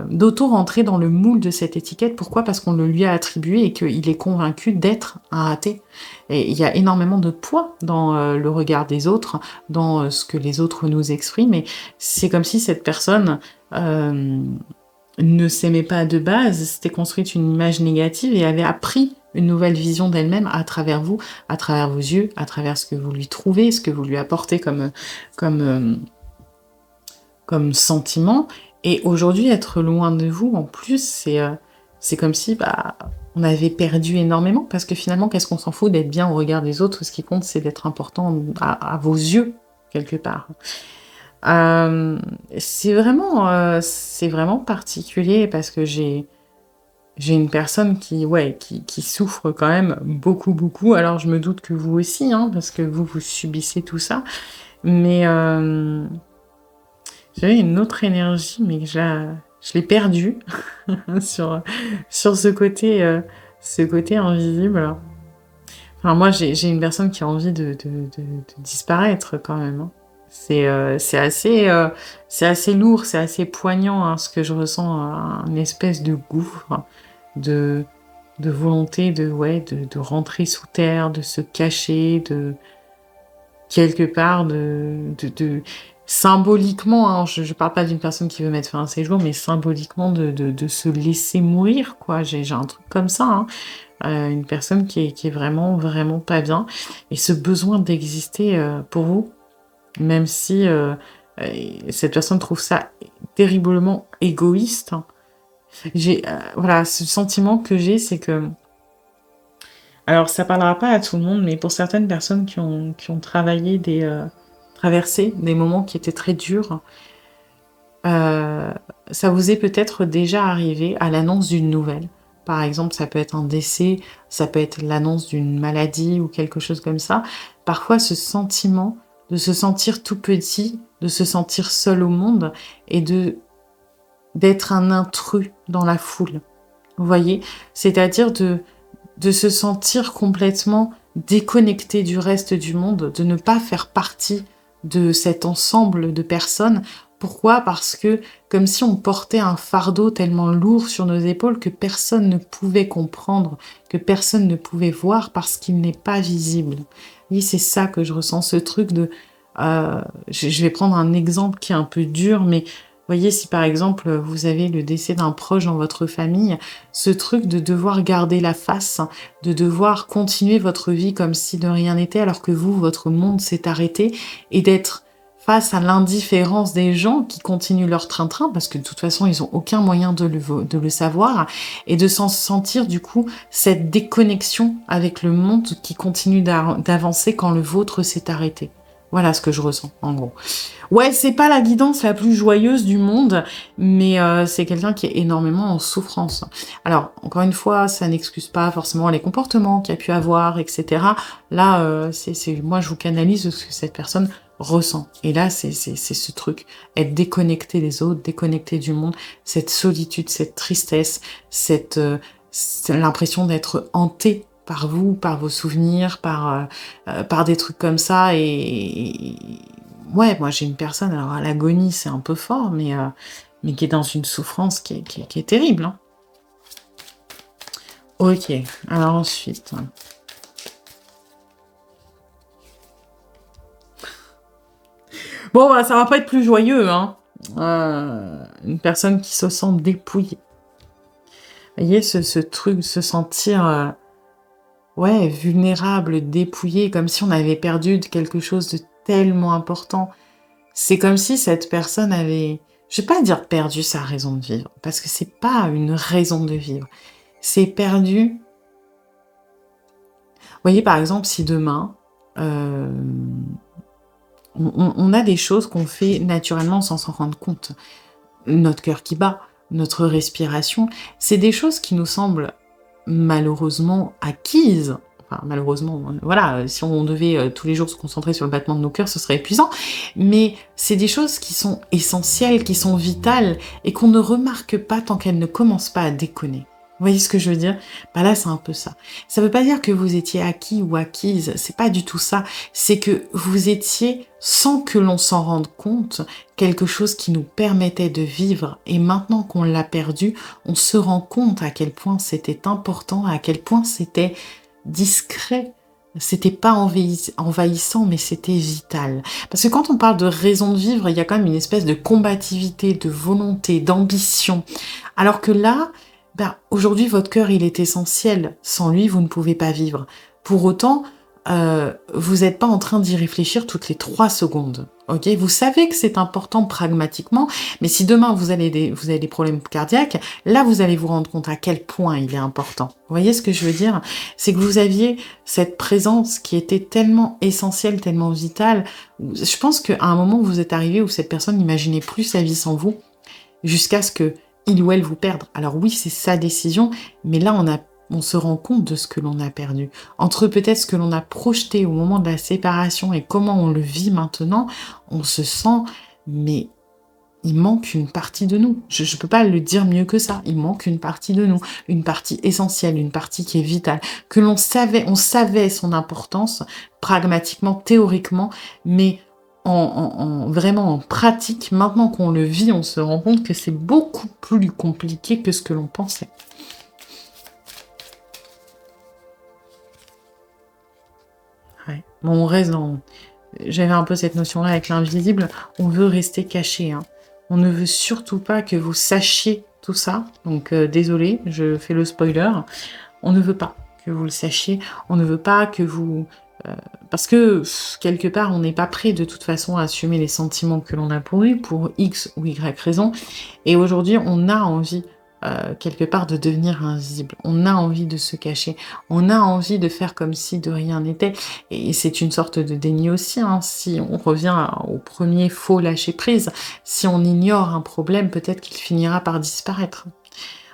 d'auto-rentrer dans le moule de cette étiquette. Pourquoi? Parce qu'on le lui a attribué et qu'il est convaincu d'être un raté. Et il y a énormément de poids dans le regard des autres, dans ce que les autres nous expriment. Et c'est comme si cette personne ne s'aimait pas de base, s'était construite une image négative et avait appris une nouvelle vision d'elle-même à travers vous, à travers vos yeux, à travers ce que vous lui trouvez, ce que vous lui apportez comme sentiment. Et aujourd'hui, être loin de vous, en plus, c'est comme si on avait perdu énormément, parce que finalement, qu'est-ce qu'on s'en fout d'être bien au regard des autres? Ce qui compte, c'est d'être important à vos yeux, quelque part. C'est vraiment particulier, parce que j'ai une personne qui souffre quand même beaucoup, beaucoup. Alors, je me doute que vous aussi, hein, parce que vous subissez tout ça. Mais... j'avais une autre énergie, mais je l'ai perdue sur ce côté invisible. Enfin, moi, j'ai une personne qui a envie de disparaître quand même, hein. C'est assez lourd, c'est assez poignant, hein, ce que je ressens, une espèce de gouffre, de volonté de rentrer sous terre, de se cacher, de quelque part symboliquement, hein, je parle pas d'une personne qui veut mettre fin à ses jours, mais symboliquement de se laisser mourir, quoi. J'ai un truc comme ça, hein. Une personne qui est vraiment, vraiment pas bien. Et ce besoin d'exister pour vous, même si cette personne trouve ça terriblement égoïste, hein, Voilà, ce sentiment que j'ai, c'est que alors ça parlera pas à tout le monde, mais pour certaines personnes qui ont traversé des moments qui étaient très durs, heu, ça vous est peut-être déjà arrivé à l'annonce d'une nouvelle. Par exemple, ça peut être un décès, ça peut être l'annonce d'une maladie ou quelque chose comme ça. Parfois, ce sentiment de se sentir tout petit, de se sentir seul au monde et d'être un intrus dans la foule. Vous voyez? C'est-à-dire de se sentir complètement déconnecté du reste du monde, de ne pas faire partie de cet ensemble de personnes. Pourquoi? Parce que comme si on portait un fardeau tellement lourd sur nos épaules que personne ne pouvait comprendre, que personne ne pouvait voir parce qu'il n'est pas visible. Oui, c'est ça que je ressens, ce truc de... je vais prendre un exemple qui est un peu dur, mais voyez, si par exemple vous avez le décès d'un proche dans votre famille, ce truc de devoir garder la face, de devoir continuer votre vie comme si de rien n'était, alors que vous, votre monde s'est arrêté, et d'être face à l'indifférence des gens qui continuent leur train-train, parce que de toute façon, ils n'ont aucun moyen de le savoir, et de s'en sentir du coup cette déconnexion avec le monde qui continue d'avancer quand le vôtre s'est arrêté. Voilà ce que je ressens, en gros. Ouais, c'est pas la guidance la plus joyeuse du monde, mais c'est quelqu'un qui est énormément en souffrance. Alors, encore une fois, ça n'excuse pas forcément les comportements qu'il y a pu avoir, etc. Là, moi, je vous canalise ce que cette personne ressent. Et là, c'est ce truc, être déconnecté des autres, déconnecté du monde, cette solitude, cette tristesse, c'est l'impression d'être hanté par vous, par vos souvenirs, par des trucs comme ça. Ouais, moi j'ai une personne, alors à l'agonie c'est un peu fort, mais qui est dans une souffrance qui est terrible. Hein. Ok, alors ensuite. Bon, bah, ça va pas être plus joyeux, hein. Une personne qui se sent dépouillée. Vous voyez, ce truc, se sentir ouais, vulnérable, dépouillé, comme si on avait perdu quelque chose de tellement important. C'est comme si cette personne avait, je vais pas dire perdu sa raison de vivre, parce que c'est pas une raison de vivre. C'est perdu. Vous voyez, par exemple, si demain, euh, on a des choses qu'on fait naturellement sans s'en rendre compte. Notre cœur qui bat, notre respiration, c'est des choses qui nous semblent malheureusement acquises. Enfin, malheureusement, voilà, si on devait tous les jours se concentrer sur le battement de nos cœurs, ce serait épuisant. Mais c'est des choses qui sont essentielles, qui sont vitales, et qu'on ne remarque pas tant qu'elles ne commencent pas à déconner. Vous voyez ce que je veux dire? Bah là, c'est un peu ça. Ça veut pas dire que vous étiez acquis ou acquise, c'est pas du tout ça. C'est que vous étiez, sans que l'on s'en rende compte, quelque chose qui nous permettait de vivre. Et maintenant qu'on l'a perdu, on se rend compte à quel point c'était important, à quel point c'était discret. C'était pas envahissant, mais c'était vital. Parce que quand on parle de raison de vivre, il y a quand même une espèce de combativité, de volonté, d'ambition. Alors que là, aujourd'hui, votre cœur, il est essentiel. Sans lui, vous ne pouvez pas vivre. Pour autant, vous n'êtes pas en train d'y réfléchir toutes les 3 secondes. Ok, vous savez que c'est important pragmatiquement, mais si demain vous avez des problèmes cardiaques, là vous allez vous rendre compte à quel point il est important. Vous voyez ce que je veux dire? C'est que vous aviez cette présence qui était tellement essentielle, tellement vitale. Je pense qu'à un moment vous êtes arrivé où cette personne n'imaginait plus sa vie sans vous, jusqu'à ce que il ou elle vous perde. Alors oui, c'est sa décision, mais là on se rend compte de ce que l'on a perdu. Entre peut-être ce que l'on a projeté au moment de la séparation et comment on le vit maintenant, on se sent, mais il manque une partie de nous. Je ne peux pas le dire mieux que ça. Il manque une partie de nous, une partie essentielle, une partie qui est vitale, que on savait son importance, pragmatiquement, théoriquement, mais vraiment en pratique, maintenant qu'on le vit, on se rend compte que c'est beaucoup plus compliqué que ce que l'on pensait. Ouais. Bon, on reste dans... J'avais un peu cette notion-là avec l'invisible. On veut rester caché. Hein. On ne veut surtout pas que vous sachiez tout ça. Donc, désolé, je fais le spoiler. On ne veut pas que vous le sachiez. On ne veut pas que vous... parce que, quelque part, on n'est pas prêt de toute façon à assumer les sentiments que l'on a pour lui, pour X ou Y raison. Et aujourd'hui, on a envie quelque part de devenir invisible. On a envie de se cacher. On a envie de faire comme si de rien n'était. Et c'est une sorte de déni aussi, hein. Si on revient au premier faux lâcher prise, si on ignore un problème, peut-être qu'il finira par disparaître.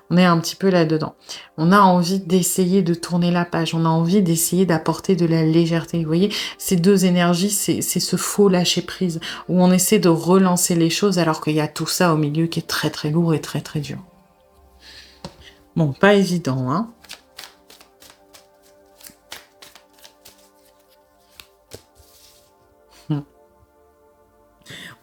On est un petit peu là-dedans. On a envie d'essayer de tourner la page. On a envie d'essayer d'apporter de la légèreté. Vous voyez, ces deux énergies, c'est ce faux lâcher prise où on essaie de relancer les choses alors qu'il y a tout ça au milieu qui est très très lourd et très très dur. Bon, pas évident, hein.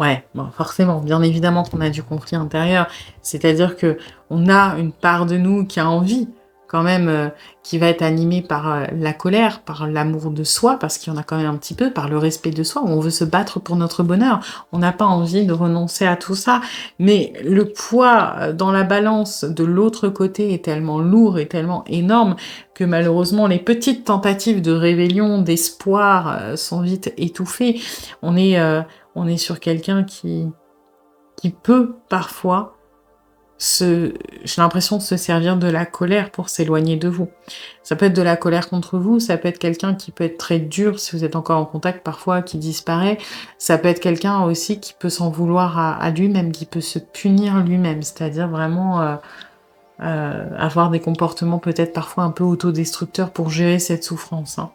Ouais, bon, forcément, bien évidemment qu'on a du conflit intérieur. C'est-à-dire que on a une part de nous qui a envie, quand même, qui va être animée par la colère, par l'amour de soi, parce qu'il y en a quand même un petit peu, par le respect de soi, où on veut se battre pour notre bonheur. On n'a pas envie de renoncer à tout ça. Mais le poids dans la balance de l'autre côté est tellement lourd et tellement énorme que malheureusement, les petites tentatives de rébellion, d'espoir sont vite étouffées. On est sur quelqu'un qui peut parfois j'ai l'impression de se servir de la colère pour s'éloigner de vous. Ça peut être de la colère contre vous, ça peut être quelqu'un qui peut être très dur si vous êtes encore en contact parfois, qui disparaît. Ça peut être quelqu'un aussi qui peut s'en vouloir à lui-même, qui peut se punir lui-même, c'est-à-dire vraiment avoir des comportements peut-être parfois un peu autodestructeurs pour gérer cette souffrance, hein.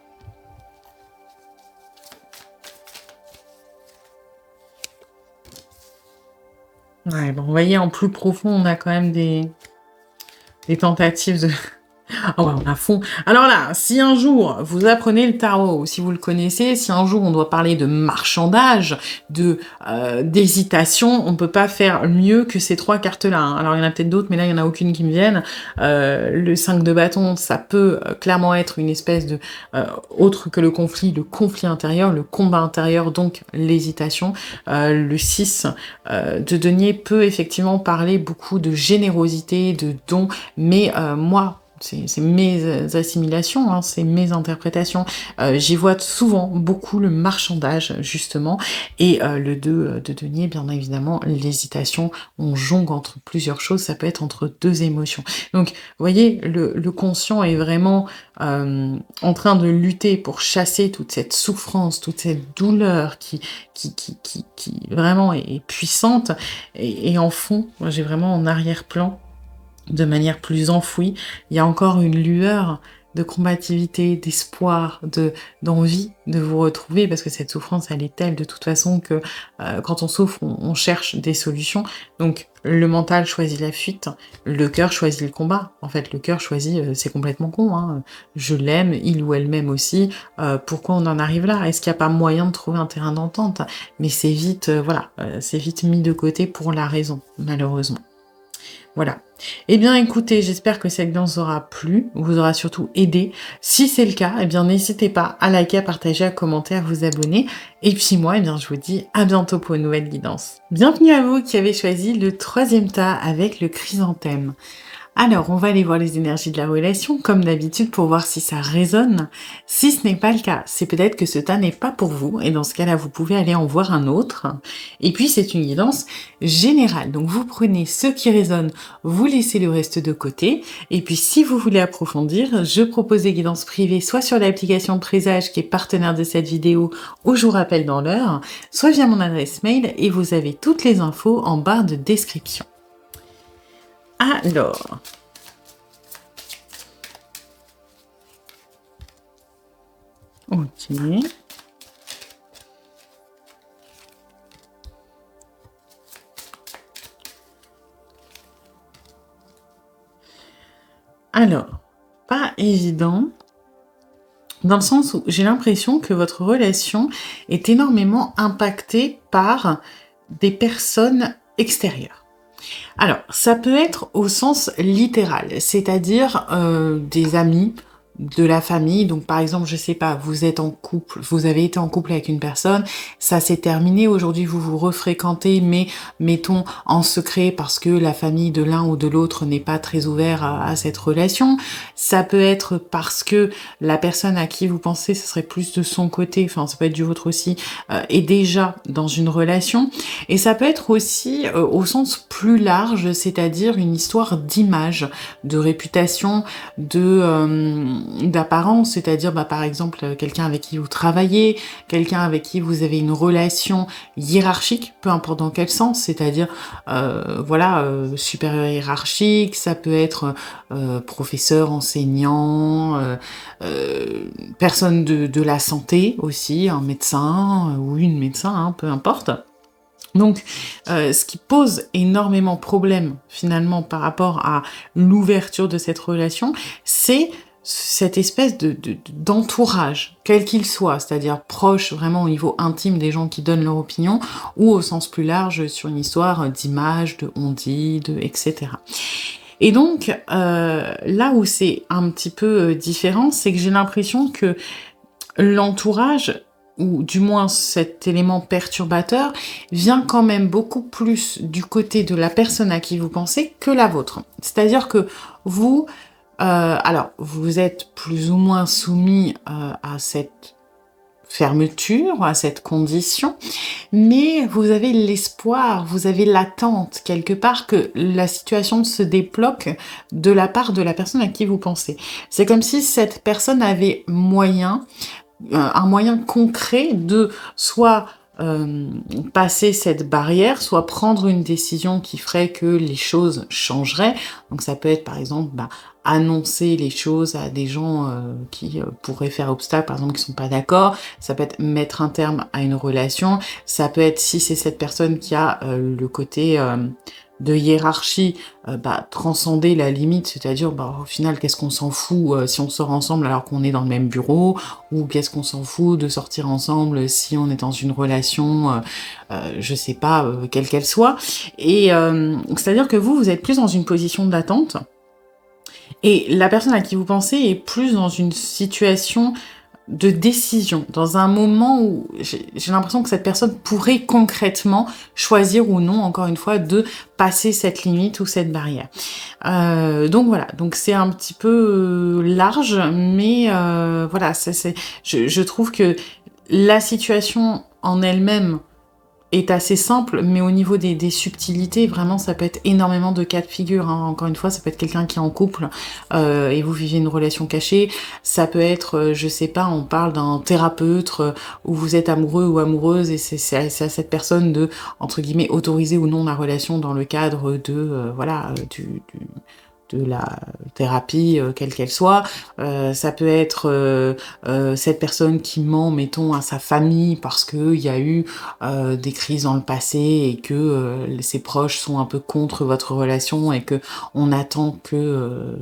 Ouais, bon, vous voyez, en plus profond, on a quand même des tentatives de... Ah ouais, on a fond. Alors là, si un jour vous apprenez le tarot, ou si vous le connaissez, si un jour on doit parler de marchandage, d'hésitation, on peut pas faire mieux que ces trois cartes-là, hein. Alors il y en a peut-être d'autres, mais là il y en a aucune qui me viennent. Le 5 de bâton, ça peut clairement être une espèce de autre que le conflit intérieur, le combat intérieur, donc l'hésitation. Le 6 de denier peut effectivement parler beaucoup de générosité, de dons, mais moi, c'est mes assimilations, hein, c'est mes interprétations. J'y vois souvent beaucoup le marchandage, justement, et le 2 de denier, bien évidemment, l'hésitation. On jongle entre plusieurs choses, ça peut être entre deux émotions. Donc, vous voyez, le conscient est vraiment en train de lutter pour chasser toute cette souffrance, toute cette douleur qui vraiment est puissante. Et en fond, moi, j'ai vraiment en arrière-plan, de manière plus enfouie, il y a encore une lueur de combativité, d'espoir, d'envie de vous retrouver, parce que cette souffrance, elle est telle de toute façon que quand on souffre, on cherche des solutions. Donc le mental choisit la fuite, le cœur choisit le combat. En fait, le cœur choisit, c'est complètement con, hein. Je l'aime, il ou elle m'aime aussi. Pourquoi on en arrive là? Est-ce qu'il n'y a pas moyen de trouver un terrain d'entente? Mais c'est vite, c'est vite mis de côté pour la raison, malheureusement. Voilà. Eh bien, écoutez, j'espère que cette guidance vous aura plu, vous aura surtout aidé. Si c'est le cas, eh bien, n'hésitez pas à liker, à partager, à commenter, à vous abonner. Et puis moi, eh bien, je vous dis à bientôt pour une nouvelle guidance. Bienvenue à vous qui avez choisi le 3e tas avec le chrysanthème. Alors, on va aller voir les énergies de la relation, comme d'habitude, pour voir si ça résonne. Si ce n'est pas le cas, c'est peut-être que ce tas n'est pas pour vous, et dans ce cas-là, vous pouvez aller en voir un autre. Et puis, c'est une guidance générale. Donc, vous prenez ce qui résonne, vous laissez le reste de côté. Et puis, si vous voulez approfondir, je propose des guidances privées, soit sur l'application Présage, qui est partenaire de cette vidéo, ou je vous rappelle dans l'heure, soit via mon adresse mail, et vous avez toutes les infos en barre de description. Alors, ok. Alors, pas évident, dans le sens où j'ai l'impression que votre relation est énormément impactée par des personnes extérieures. Alors, ça peut être au sens littéral, c'est-à-dire des amis, de la famille. Donc, par exemple, je sais pas, vous êtes en couple, vous avez été en couple avec une personne, ça s'est terminé. Aujourd'hui, vous vous refréquentez, mais mettons en secret parce que la famille de l'un ou de l'autre n'est pas très ouverte à cette relation. Ça peut être parce que la personne à qui vous pensez, ce serait plus de son côté, enfin, ça peut être du vôtre aussi, est déjà dans une relation. Et ça peut être aussi au sens plus large, c'est-à-dire une histoire d'image, de réputation, d'apparence, c'est-à-dire par exemple quelqu'un avec qui vous travaillez, quelqu'un avec qui vous avez une relation hiérarchique, peu importe dans quel sens, c'est-à-dire supérieur hiérarchique, ça peut être professeur, enseignant, personne de la santé aussi, un médecin ou une médecin, hein, peu importe. Donc, ce qui pose énormément problème finalement par rapport à l'ouverture de cette relation, c'est cette espèce d'entourage, quel qu'il soit, c'est-à-dire proche vraiment au niveau intime des gens qui donnent leur opinion, ou au sens plus large sur une histoire d'image, de on-dit, etc. Et donc, là où c'est un petit peu différent, c'est que j'ai l'impression que l'entourage, ou du moins cet élément perturbateur, vient quand même beaucoup plus du côté de la personne à qui vous pensez que la vôtre. C'est-à-dire que vous, alors, vous êtes plus ou moins soumis à cette fermeture, à cette condition, mais vous avez l'espoir, vous avez l'attente quelque part que la situation se débloque de la part de la personne à qui vous pensez. C'est comme si cette personne avait un moyen concret de soit passer cette barrière, soit prendre une décision qui ferait que les choses changeraient. Donc ça peut être par exemple annoncer les choses à des gens qui pourraient faire obstacle, par exemple qui sont pas d'accord. Ça peut être mettre un terme à une relation. Ça peut être, si c'est cette personne qui a le côté de hiérarchie, transcender la limite, c'est-à-dire au final qu'est-ce qu'on s'en fout si on sort ensemble alors qu'on est dans le même bureau, ou qu'est-ce qu'on s'en fout de sortir ensemble si on est dans une relation, je sais pas, quelle qu'elle soit. Et c'est-à-dire que vous êtes plus dans une position d'attente, et la personne à qui vous pensez est plus dans une situation de décision, dans un moment où j'ai l'impression que cette personne pourrait concrètement choisir ou non, encore une fois, de passer cette limite ou cette barrière. Donc voilà, donc c'est un petit peu large, mais voilà, je trouve que la situation en elle-même est assez simple, mais au niveau des subtilités, vraiment, ça peut être énormément de cas de figure. Hein. Encore une fois, ça peut être quelqu'un qui est en couple et vous vivez une relation cachée. Ça peut être, je sais pas, on parle d'un thérapeute où vous êtes amoureux ou amoureuse et c'est à cette personne de, entre guillemets, autoriser ou non la relation dans le cadre de, de la thérapie, quelle qu'elle soit. Ça peut être cette personne qui ment, mettons, à sa famille parce qu'il y a eu des crises dans le passé et que ses proches sont un peu contre votre relation et que on attend que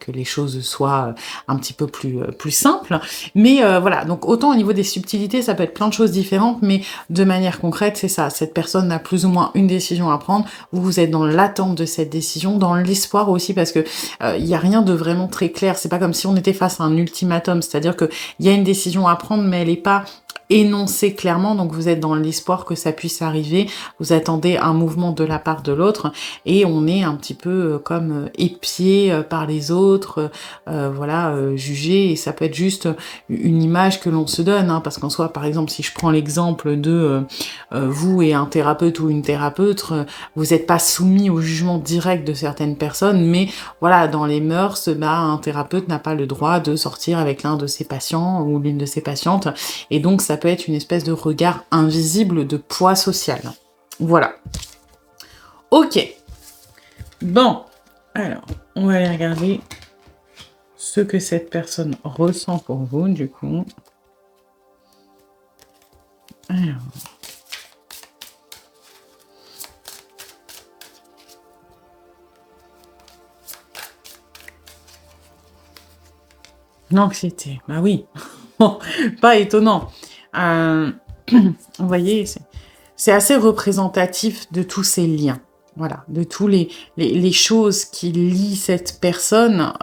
les choses soient un petit peu plus simples. Mais voilà, donc autant au niveau des subtilités, ça peut être plein de choses différentes, mais de manière concrète, c'est ça. Cette personne a plus ou moins une décision à prendre. Vous êtes dans l'attente de cette décision, dans l'espoir aussi, parce que il y a rien de vraiment très clair. C'est pas comme si on était face à un ultimatum, c'est-à-dire que il y a une décision à prendre, mais elle est pas énoncée clairement, donc vous êtes dans l'espoir que ça puisse arriver, vous attendez un mouvement de la part de l'autre, et on est un petit peu comme épié par les autres, jugé, et ça peut être juste une image que l'on se donne, hein, parce qu'en soi, par exemple, si je prends l'exemple de vous et un thérapeute ou une thérapeute, vous n'êtes pas soumis au jugement direct de certaines personnes, mais voilà, dans les mœurs, un thérapeute n'a pas le droit de sortir avec l'un de ses patients ou l'une de ses patientes, et donc ça peut être une espèce de regard invisible de poids social. Voilà. Ok. Bon. Alors, on va aller regarder ce que cette personne ressent pour vous, du coup. Alors. L'anxiété, bah oui. Bon, pas étonnant. Vous voyez, c'est assez représentatif de tous ces liens. Voilà, de tous les choses qui lient cette personne,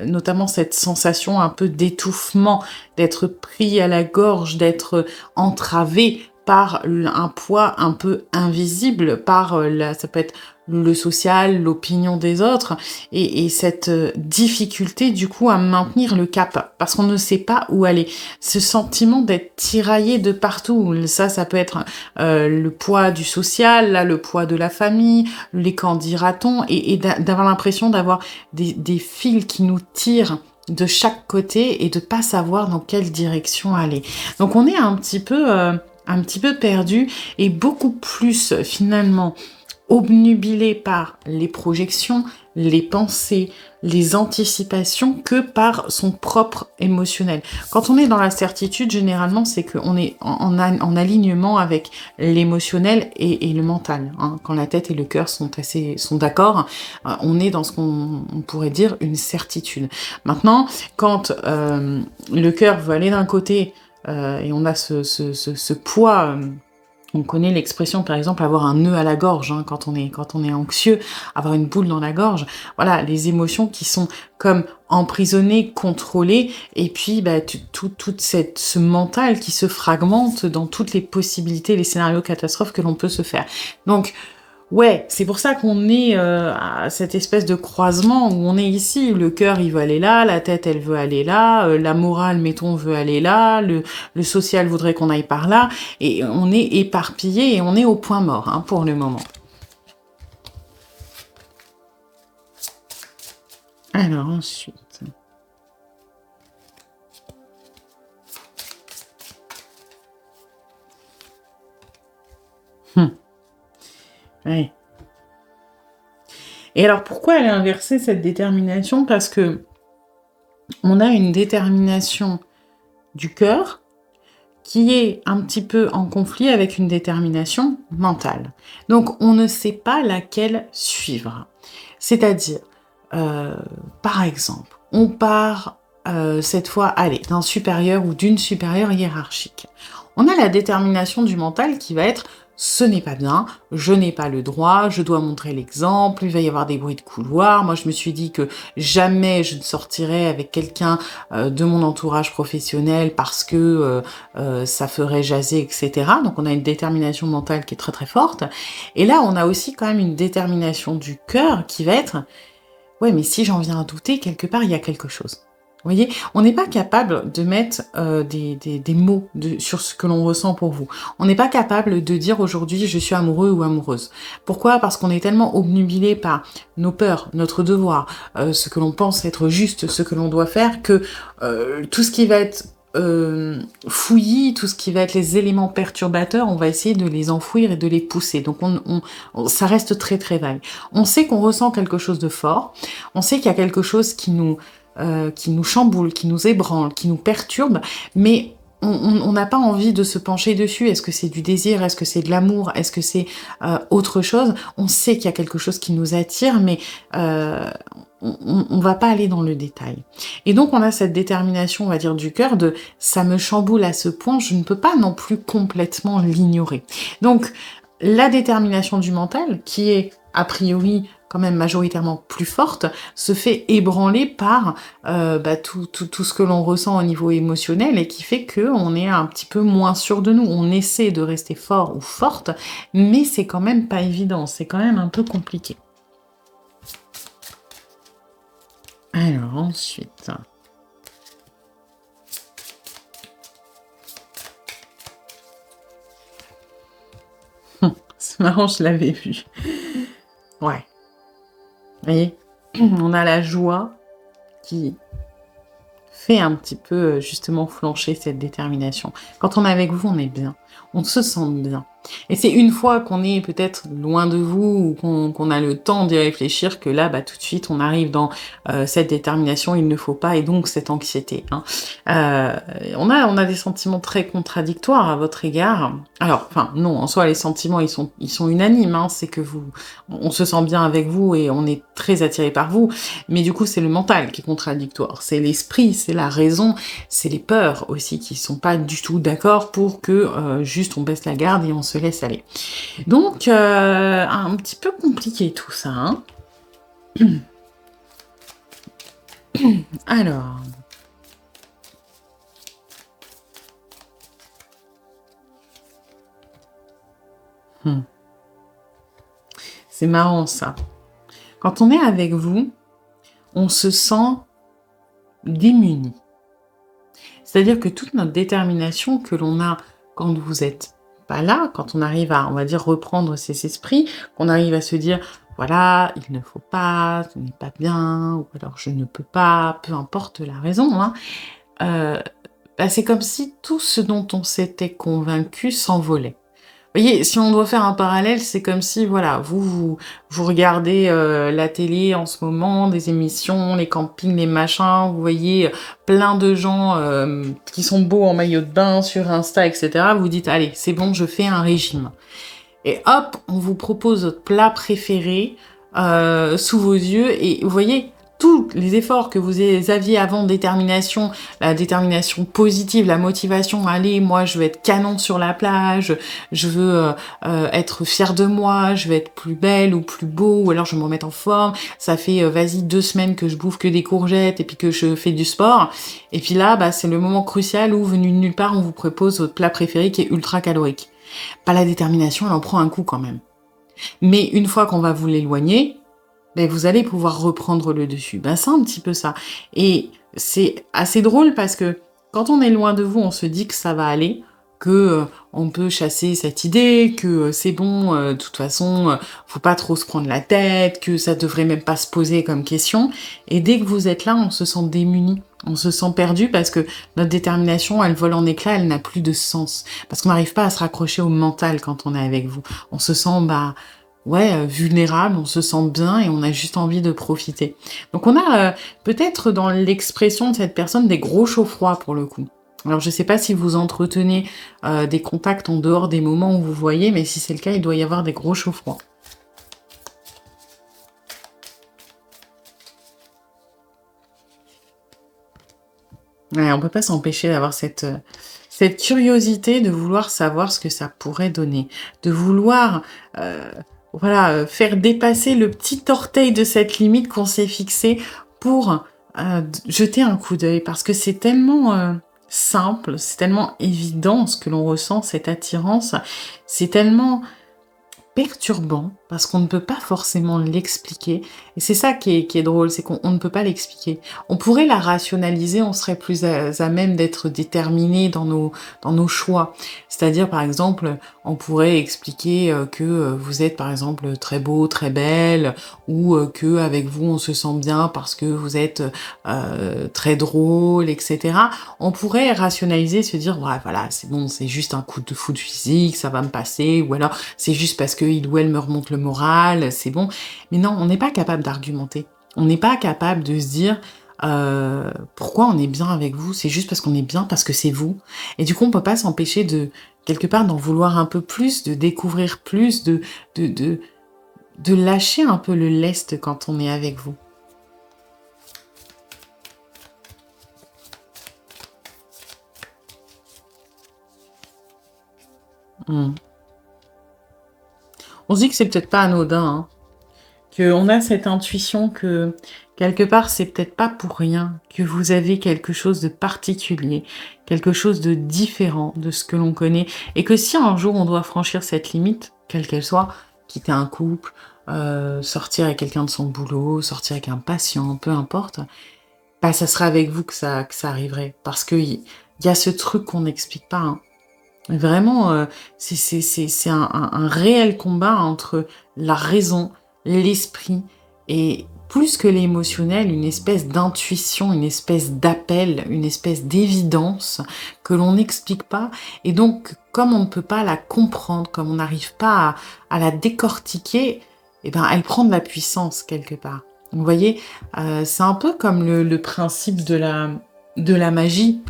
notamment cette sensation un peu d'étouffement, d'être pris à la gorge, d'être entravé par un poids un peu invisible, par ça peut être le social, l'opinion des autres, et cette difficulté du coup à maintenir le cap, parce qu'on ne sait pas où aller. Ce sentiment d'être tiraillé de partout, ça peut être le poids du social, là, le poids de la famille, les qu'en dira-t-on, et d'avoir l'impression d'avoir des fils qui nous tirent de chaque côté et de pas savoir dans quelle direction aller. Donc on est un petit peu perdu et beaucoup plus finalement obnubilé par les projections, les pensées, les anticipations que par son propre émotionnel. Quand on est dans la certitude, généralement, c'est qu'on est en alignement avec l'émotionnel et le mental. Hein. Quand la tête et le cœur sont d'accord, on est dans ce qu'on pourrait dire une certitude. Maintenant, quand le cœur veut aller d'un côté et on a ce poids... On connaît l'expression, par exemple, avoir un nœud à la gorge, hein, quand on est anxieux, avoir une boule dans la gorge. Voilà, les émotions qui sont comme emprisonnées, contrôlées, et puis ce mental qui se fragmente dans toutes les possibilités, les scénarios catastrophes que l'on peut se faire. Donc, ouais, c'est pour ça qu'on est à cette espèce de croisement où on est ici. Le cœur, il veut aller là, la tête, elle veut aller là, la morale, mettons, veut aller là, le social voudrait qu'on aille par là, et on est éparpillé et on est au point mort, hein, pour le moment. Alors, ensuite... Ouais. Et alors, pourquoi elle est inversée, cette détermination? Parce que on a une détermination du cœur qui est un petit peu en conflit avec une détermination mentale. Donc, on ne sait pas laquelle suivre. C'est-à-dire, par exemple, on part cette fois, d'un supérieur ou d'une supérieure hiérarchique. On a la détermination du mental qui va être ce n'est pas bien, je n'ai pas le droit, je dois montrer l'exemple, il va y avoir des bruits de couloir. Moi, je me suis dit que jamais je ne sortirais avec quelqu'un de mon entourage professionnel parce que ça ferait jaser, etc. Donc, on a une détermination mentale qui est très très forte. Et là, on a aussi quand même une détermination du cœur qui va être « Ouais, mais si j'en viens à douter, quelque part, il y a quelque chose. » Vous voyez, on n'est pas capable de mettre des mots sur ce que l'on ressent pour vous. On n'est pas capable de dire aujourd'hui je suis amoureux ou amoureuse. Pourquoi? Parce qu'on est tellement obnubilé par nos peurs, notre devoir, ce que l'on pense être juste, ce que l'on doit faire, que tout ce qui va être fouillis, tout ce qui va être les éléments perturbateurs, on va essayer de les enfouir et de les pousser. Donc ça reste très très vague. On sait qu'on ressent quelque chose de fort, on sait qu'il y a quelque chose qui nous chamboule, qui nous ébranle, qui nous perturbe, mais on n'a pas envie de se pencher dessus. Est-ce que c'est du désir? Est-ce que c'est de l'amour? Est-ce que c'est autre chose? On sait qu'il y a quelque chose qui nous attire, mais on va pas aller dans le détail. Et donc, on a cette détermination, on va dire, du cœur de « ça me chamboule à ce point, je ne peux pas non plus complètement l'ignorer ». Donc, la détermination du mental, qui est a priori quand même majoritairement plus forte, se fait ébranler par tout ce que l'on ressent au niveau émotionnel et qui fait qu'on est un petit peu moins sûr de nous. On essaie de rester fort ou forte, mais c'est quand même pas évident, c'est quand même un peu compliqué. Alors ensuite... C'est marrant, je l'avais vu. Ouais. Vous voyez, on a la joie qui fait un petit peu justement flancher cette détermination. Quand on est avec vous, on est bien. On se sent bien. Et c'est une fois qu'on est peut-être loin de vous ou qu'on a le temps d'y réfléchir que là, tout de suite, on arrive dans cette détermination, il ne faut pas, et donc cette anxiété. Hein. On a des sentiments très contradictoires à votre égard. Alors, enfin, non, en soi, les sentiments, ils sont unanimes. Hein. C'est que on se sent bien avec vous et on est très attiré par vous. Mais du coup, c'est le mental qui est contradictoire. C'est l'esprit, c'est la raison, c'est les peurs aussi qui sont pas du tout d'accord pour que juste on baisse la garde et on se laisse aller. Donc, un petit peu compliqué tout ça, hein. Alors... C'est marrant ça. Quand on est avec vous, on se sent démuni. C'est-à-dire que toute notre détermination que l'on a quand vous êtes pas là, quand on arrive à, on va dire, reprendre ses esprits, qu'on arrive à se dire, voilà, il ne faut pas, ce n'est pas bien, ou alors je ne peux pas, peu importe la raison, hein, c'est comme si tout ce dont on s'était convaincu s'envolait. Vous voyez, si on doit faire un parallèle, c'est comme si, voilà, vous regardez la télé en ce moment, des émissions, les campings, les machins, vous voyez plein de gens qui sont beaux en maillot de bain sur Insta, etc. Vous dites, allez, c'est bon, je fais un régime. Et hop, on vous propose votre plat préféré sous vos yeux, et vous voyez, tous les efforts que vous aviez avant, détermination, la détermination positive, la motivation, allez, moi je veux être canon sur la plage, je veux être fière de moi, je veux être plus belle ou plus beau, ou alors je vais me remettre en forme, ça fait vas-y 2 semaines que je bouffe que des courgettes et puis que je fais du sport, et puis là, c'est le moment crucial où, venu de nulle part, on vous propose votre plat préféré qui est ultra calorique. La détermination, elle en prend un coup quand même. Mais une fois qu'on va vous l'éloigner, vous allez pouvoir reprendre le dessus. C'est un petit peu ça. Et c'est assez drôle parce que quand on est loin de vous, on se dit que ça va aller, que on peut chasser cette idée, que c'est bon, de toute façon, faut pas trop se prendre la tête, que ça devrait même pas se poser comme question. Et dès que vous êtes là, on se sent démuni. On se sent perdu parce que notre détermination, elle vole en éclats, elle n'a plus de sens. Parce qu'on n'arrive pas à se raccrocher au mental quand on est avec vous. On se sent, vulnérable, on se sent bien et on a juste envie de profiter. Donc on a peut-être dans l'expression de cette personne des gros chauds-froids pour le coup. Alors je sais pas si vous entretenez des contacts en dehors des moments où vous voyez, mais si c'est le cas, il doit y avoir des gros chauds-froids. Ouais, on peut pas s'empêcher d'avoir cette curiosité de vouloir savoir ce que ça pourrait donner, de vouloir faire dépasser le petit orteil de cette limite qu'on s'est fixée pour jeter un coup d'œil, parce que c'est tellement simple, c'est tellement évident ce que l'on ressent, cette attirance, c'est tellement perturbant parce qu'on ne peut pas forcément l'expliquer. Et c'est ça qui est drôle, c'est qu'on ne peut pas l'expliquer. On pourrait la rationaliser, on serait plus à même d'être déterminé dans nos choix. C'est-à-dire, par exemple, on pourrait expliquer que vous êtes, par exemple, très beau, très belle, ou que avec vous, on se sent bien parce que vous êtes très drôle, etc. On pourrait rationaliser, se dire, ouais, voilà, c'est bon, c'est juste un coup de foudre physique, ça va me passer, ou alors c'est juste parce qu'il ou elle me remonte le moral, c'est bon. Mais non, on n'est pas capable d'argumenter. On n'est pas capable de se dire pourquoi on est bien avec vous. C'est juste parce qu'on est bien, parce que c'est vous. Et du coup, on peut pas s'empêcher de, quelque part, d'en vouloir un peu plus, de découvrir plus, de lâcher un peu le lest quand on est avec vous. On se dit que c'est peut-être pas anodin, hein. Qu'on a cette intuition que, quelque part, c'est peut-être pas pour rien que vous avez quelque chose de particulier, quelque chose de différent de ce que l'on connaît, et que si un jour on doit franchir cette limite, quelle qu'elle soit, quitter un couple, sortir avec quelqu'un de son boulot, sortir avec un patient, peu importe, ça sera avec vous que ça arriverait, parce qu'il y a ce truc qu'on n'explique pas, hein. Vraiment, c'est un réel combat entre la raison, l'esprit et plus que l'émotionnel, une espèce d'intuition, une espèce d'appel, une espèce d'évidence que l'on n'explique pas. Et donc, comme on ne peut pas la comprendre, comme on n'arrive pas à la décortiquer, elle prend de la puissance quelque part. Vous voyez, c'est un peu comme le principe de la magie.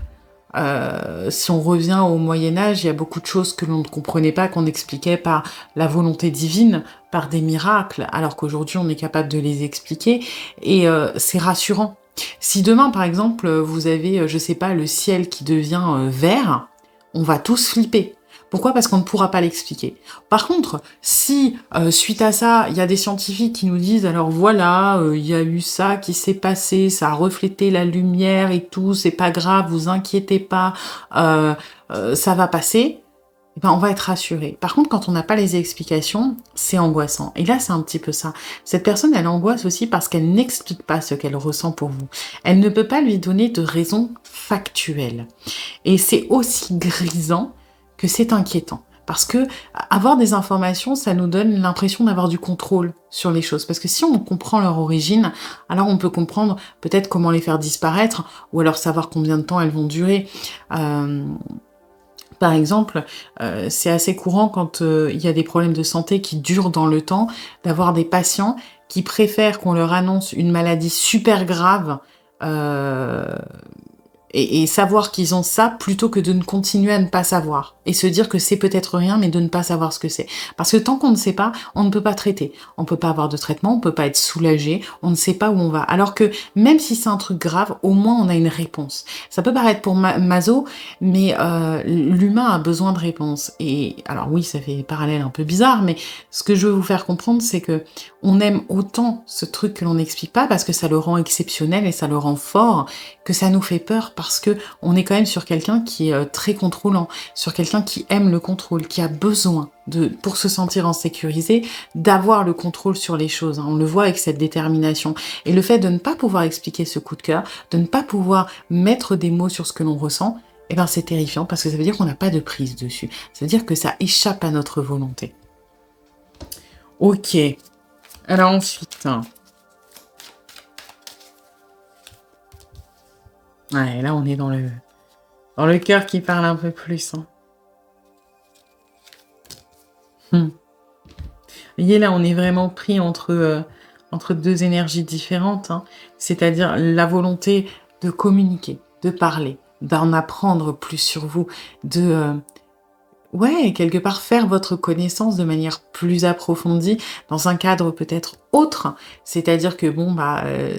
Si on revient au Moyen-Âge, il y a beaucoup de choses que l'on ne comprenait pas, qu'on expliquait par la volonté divine, par des miracles, alors qu'aujourd'hui on est capable de les expliquer, et c'est rassurant. Si demain, par exemple, vous avez, je sais pas, le ciel qui devient vert, on va tous flipper. Pourquoi? Parce qu'on ne pourra pas l'expliquer. Par contre, si suite à ça, il y a des scientifiques qui nous disent alors voilà, il y a eu ça qui s'est passé, ça a reflété la lumière et tout, c'est pas grave, vous inquiétez pas, ça va passer. Eh ben, on va être rassuré. Par contre, quand on n'a pas les explications, c'est angoissant. Et là, c'est un petit peu ça. Cette personne, elle angoisse aussi parce qu'elle n'explique pas ce qu'elle ressent pour vous. Elle ne peut pas lui donner de raison factuelle. Et c'est aussi grisant que c'est inquiétant. Parce que avoir des informations, ça nous donne l'impression d'avoir du contrôle sur les choses. Parce que si on comprend leur origine, alors on peut comprendre peut-être comment les faire disparaître, ou alors savoir combien de temps elles vont durer. Par exemple, c'est assez courant quand il y a des problèmes de santé qui durent dans le temps, d'avoir des patients qui préfèrent qu'on leur annonce une maladie super grave et savoir qu'ils ont ça plutôt que de ne continuer à ne pas savoir et se dire que c'est peut-être rien mais de ne pas savoir ce que c'est. Parce que tant qu'on ne sait pas, on ne peut pas traiter. On peut pas avoir de traitement, on peut pas être soulagé, on ne sait pas où on va. Alors que même si c'est un truc grave, au moins on a une réponse. Ça peut paraître pour maso, mais l'humain a besoin de réponses. Et alors oui, ça fait parallèle un peu bizarre, mais ce que je veux vous faire comprendre, c'est que on aime autant ce truc que l'on n'explique pas parce que ça le rend exceptionnel et ça le rend fort, que ça nous fait peur parce que on est quand même sur quelqu'un qui est très contrôlant, sur quelqu'un qui aime le contrôle, qui a besoin pour se sentir en sécurité, d'avoir le contrôle sur les choses. On le voit avec cette détermination. Et le fait de ne pas pouvoir expliquer ce coup de cœur, de ne pas pouvoir mettre des mots sur ce que l'on ressent, eh ben c'est terrifiant parce que ça veut dire qu'on n'a pas de prise dessus. Ça veut dire que ça échappe à notre volonté. Ok. Alors ensuite... Ouais, là on est dans le cœur qui parle un peu plus. Vous voyez, là on est vraiment pris entre deux énergies différentes. C'est-à-dire la volonté de communiquer, de parler, d'en apprendre plus sur vous, ouais, quelque part faire votre connaissance de manière plus approfondie dans un cadre peut-être autre. C'est-à-dire que bon,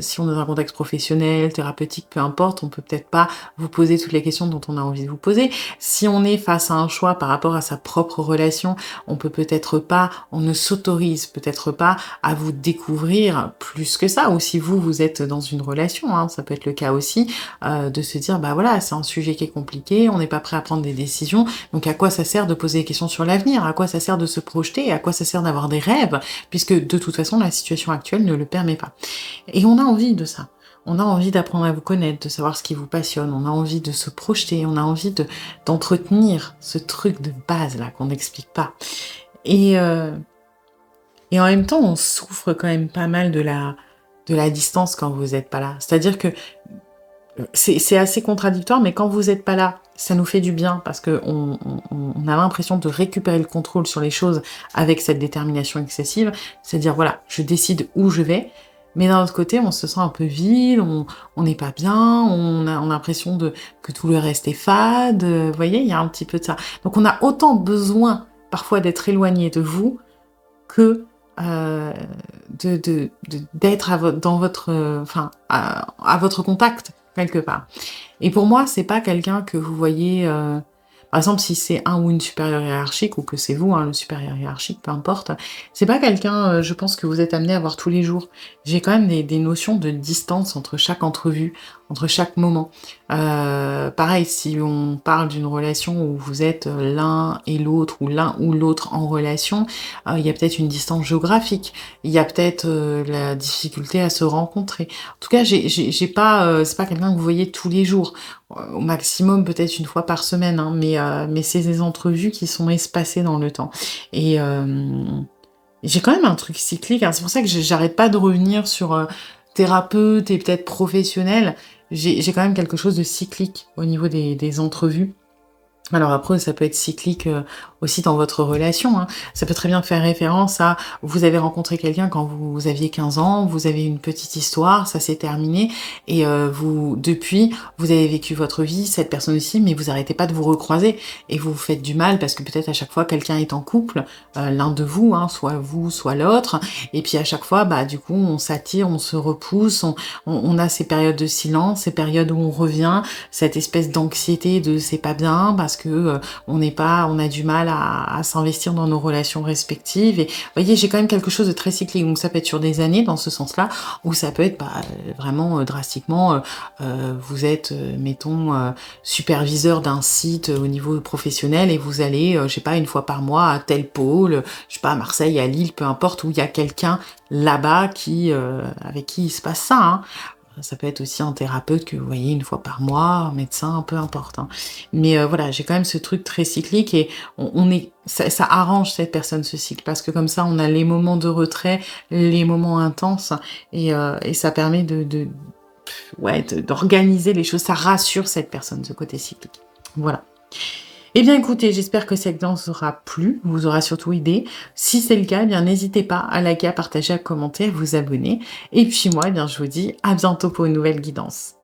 si on est dans un contexte professionnel, thérapeutique, peu importe, on peut peut-être pas vous poser toutes les questions dont on a envie de vous poser. Si on est face à un choix par rapport à sa propre relation, on ne s'autorise peut-être pas à vous découvrir plus que ça. Ou si vous êtes dans une relation, ça peut être le cas aussi, de se dire, voilà, c'est un sujet qui est compliqué, on n'est pas prêt à prendre des décisions, donc à quoi ça sert de poser des questions sur l'avenir, à quoi ça sert de se projeter, à quoi ça sert d'avoir des rêves, puisque de toute façon la situation actuelle ne le permet pas. Et on a envie de ça. On a envie d'apprendre à vous connaître, de savoir ce qui vous passionne, on a envie de se projeter, on a envie d'entretenir ce truc de base là qu'on n'explique pas. Et en même temps, on souffre quand même pas mal de la distance quand vous n'êtes pas là. C'est-à-dire que c'est assez contradictoire, mais quand vous n'êtes pas là, ça nous fait du bien parce que on a l'impression de récupérer le contrôle sur les choses avec cette détermination excessive. C'est-à-dire, voilà, je décide où je vais, mais d'un autre côté, on se sent un peu vide, on n'est pas bien, on a l'impression que tout le reste est fade. Vous voyez, il y a un petit peu de ça. Donc, on a autant besoin parfois d'être éloigné de vous que d'être dans votre, à votre contact quelque part. Et pour moi, c'est pas quelqu'un que vous voyez, par exemple, si c'est un ou une supérieure hiérarchique, ou que c'est vous, le supérieur hiérarchique, peu importe, c'est pas quelqu'un, je pense, que vous êtes amené à voir tous les jours. J'ai quand même des notions de distance entre chaque entrevue, entre chaque moment. Pareil, si on parle d'une relation où vous êtes l'un et l'autre, ou l'un ou l'autre en relation, il y a peut-être une distance géographique, il y a peut-être la difficulté à se rencontrer. En tout cas, j'ai pas, c'est pas quelqu'un que vous voyez tous les jours. Au maximum peut-être une fois par semaine, mais c'est des entrevues qui sont espacées dans le temps. Et j'ai quand même un truc cyclique, c'est pour ça que j'arrête pas de revenir sur thérapeute et peut-être professionnel. J'ai quand même quelque chose de cyclique au niveau des entrevues. Alors après, ça peut être cyclique aussi dans votre relation. Ça peut très bien faire référence à vous avez rencontré quelqu'un quand vous aviez 15 ans, vous avez une petite histoire, ça s'est terminé, et depuis, vous avez vécu votre vie, cette personne aussi, mais vous arrêtez pas de vous recroiser, et vous vous faites du mal parce que peut-être à chaque fois quelqu'un est en couple, l'un de vous, soit vous, soit l'autre, et puis à chaque fois, du coup, on s'attire, on se repousse, on a ces périodes de silence, ces périodes où on revient, cette espèce d'anxiété de c'est pas bien parce que on a du mal à s'investir dans nos relations respectives. Et vous voyez, j'ai quand même quelque chose de très cyclique. Donc ça peut être sur des années dans ce sens-là, ou ça peut être vraiment drastiquement. Vous êtes, mettons, superviseur d'un site au niveau professionnel et vous allez, je sais pas, une fois par mois à tel pôle, je sais pas, à Marseille, à Lille, peu importe, où il y a quelqu'un là-bas avec qui il se passe ça, hein. Ça peut être aussi un thérapeute que vous voyez une fois par mois, un médecin, peu importe, hein. Mais voilà, j'ai quand même ce truc très cyclique et ça arrange cette personne, ce cycle, parce que comme ça, on a les moments de retrait, les moments intenses et ça permet d'organiser les choses. Ça rassure cette personne, ce côté cyclique. Voilà. Eh bien écoutez, j'espère que cette guidance vous aura plu, vous aura surtout aidé. Si c'est le cas, eh bien n'hésitez pas à liker, à partager, à commenter, à vous abonner. Et puis moi, eh bien je vous dis à bientôt pour une nouvelle guidance.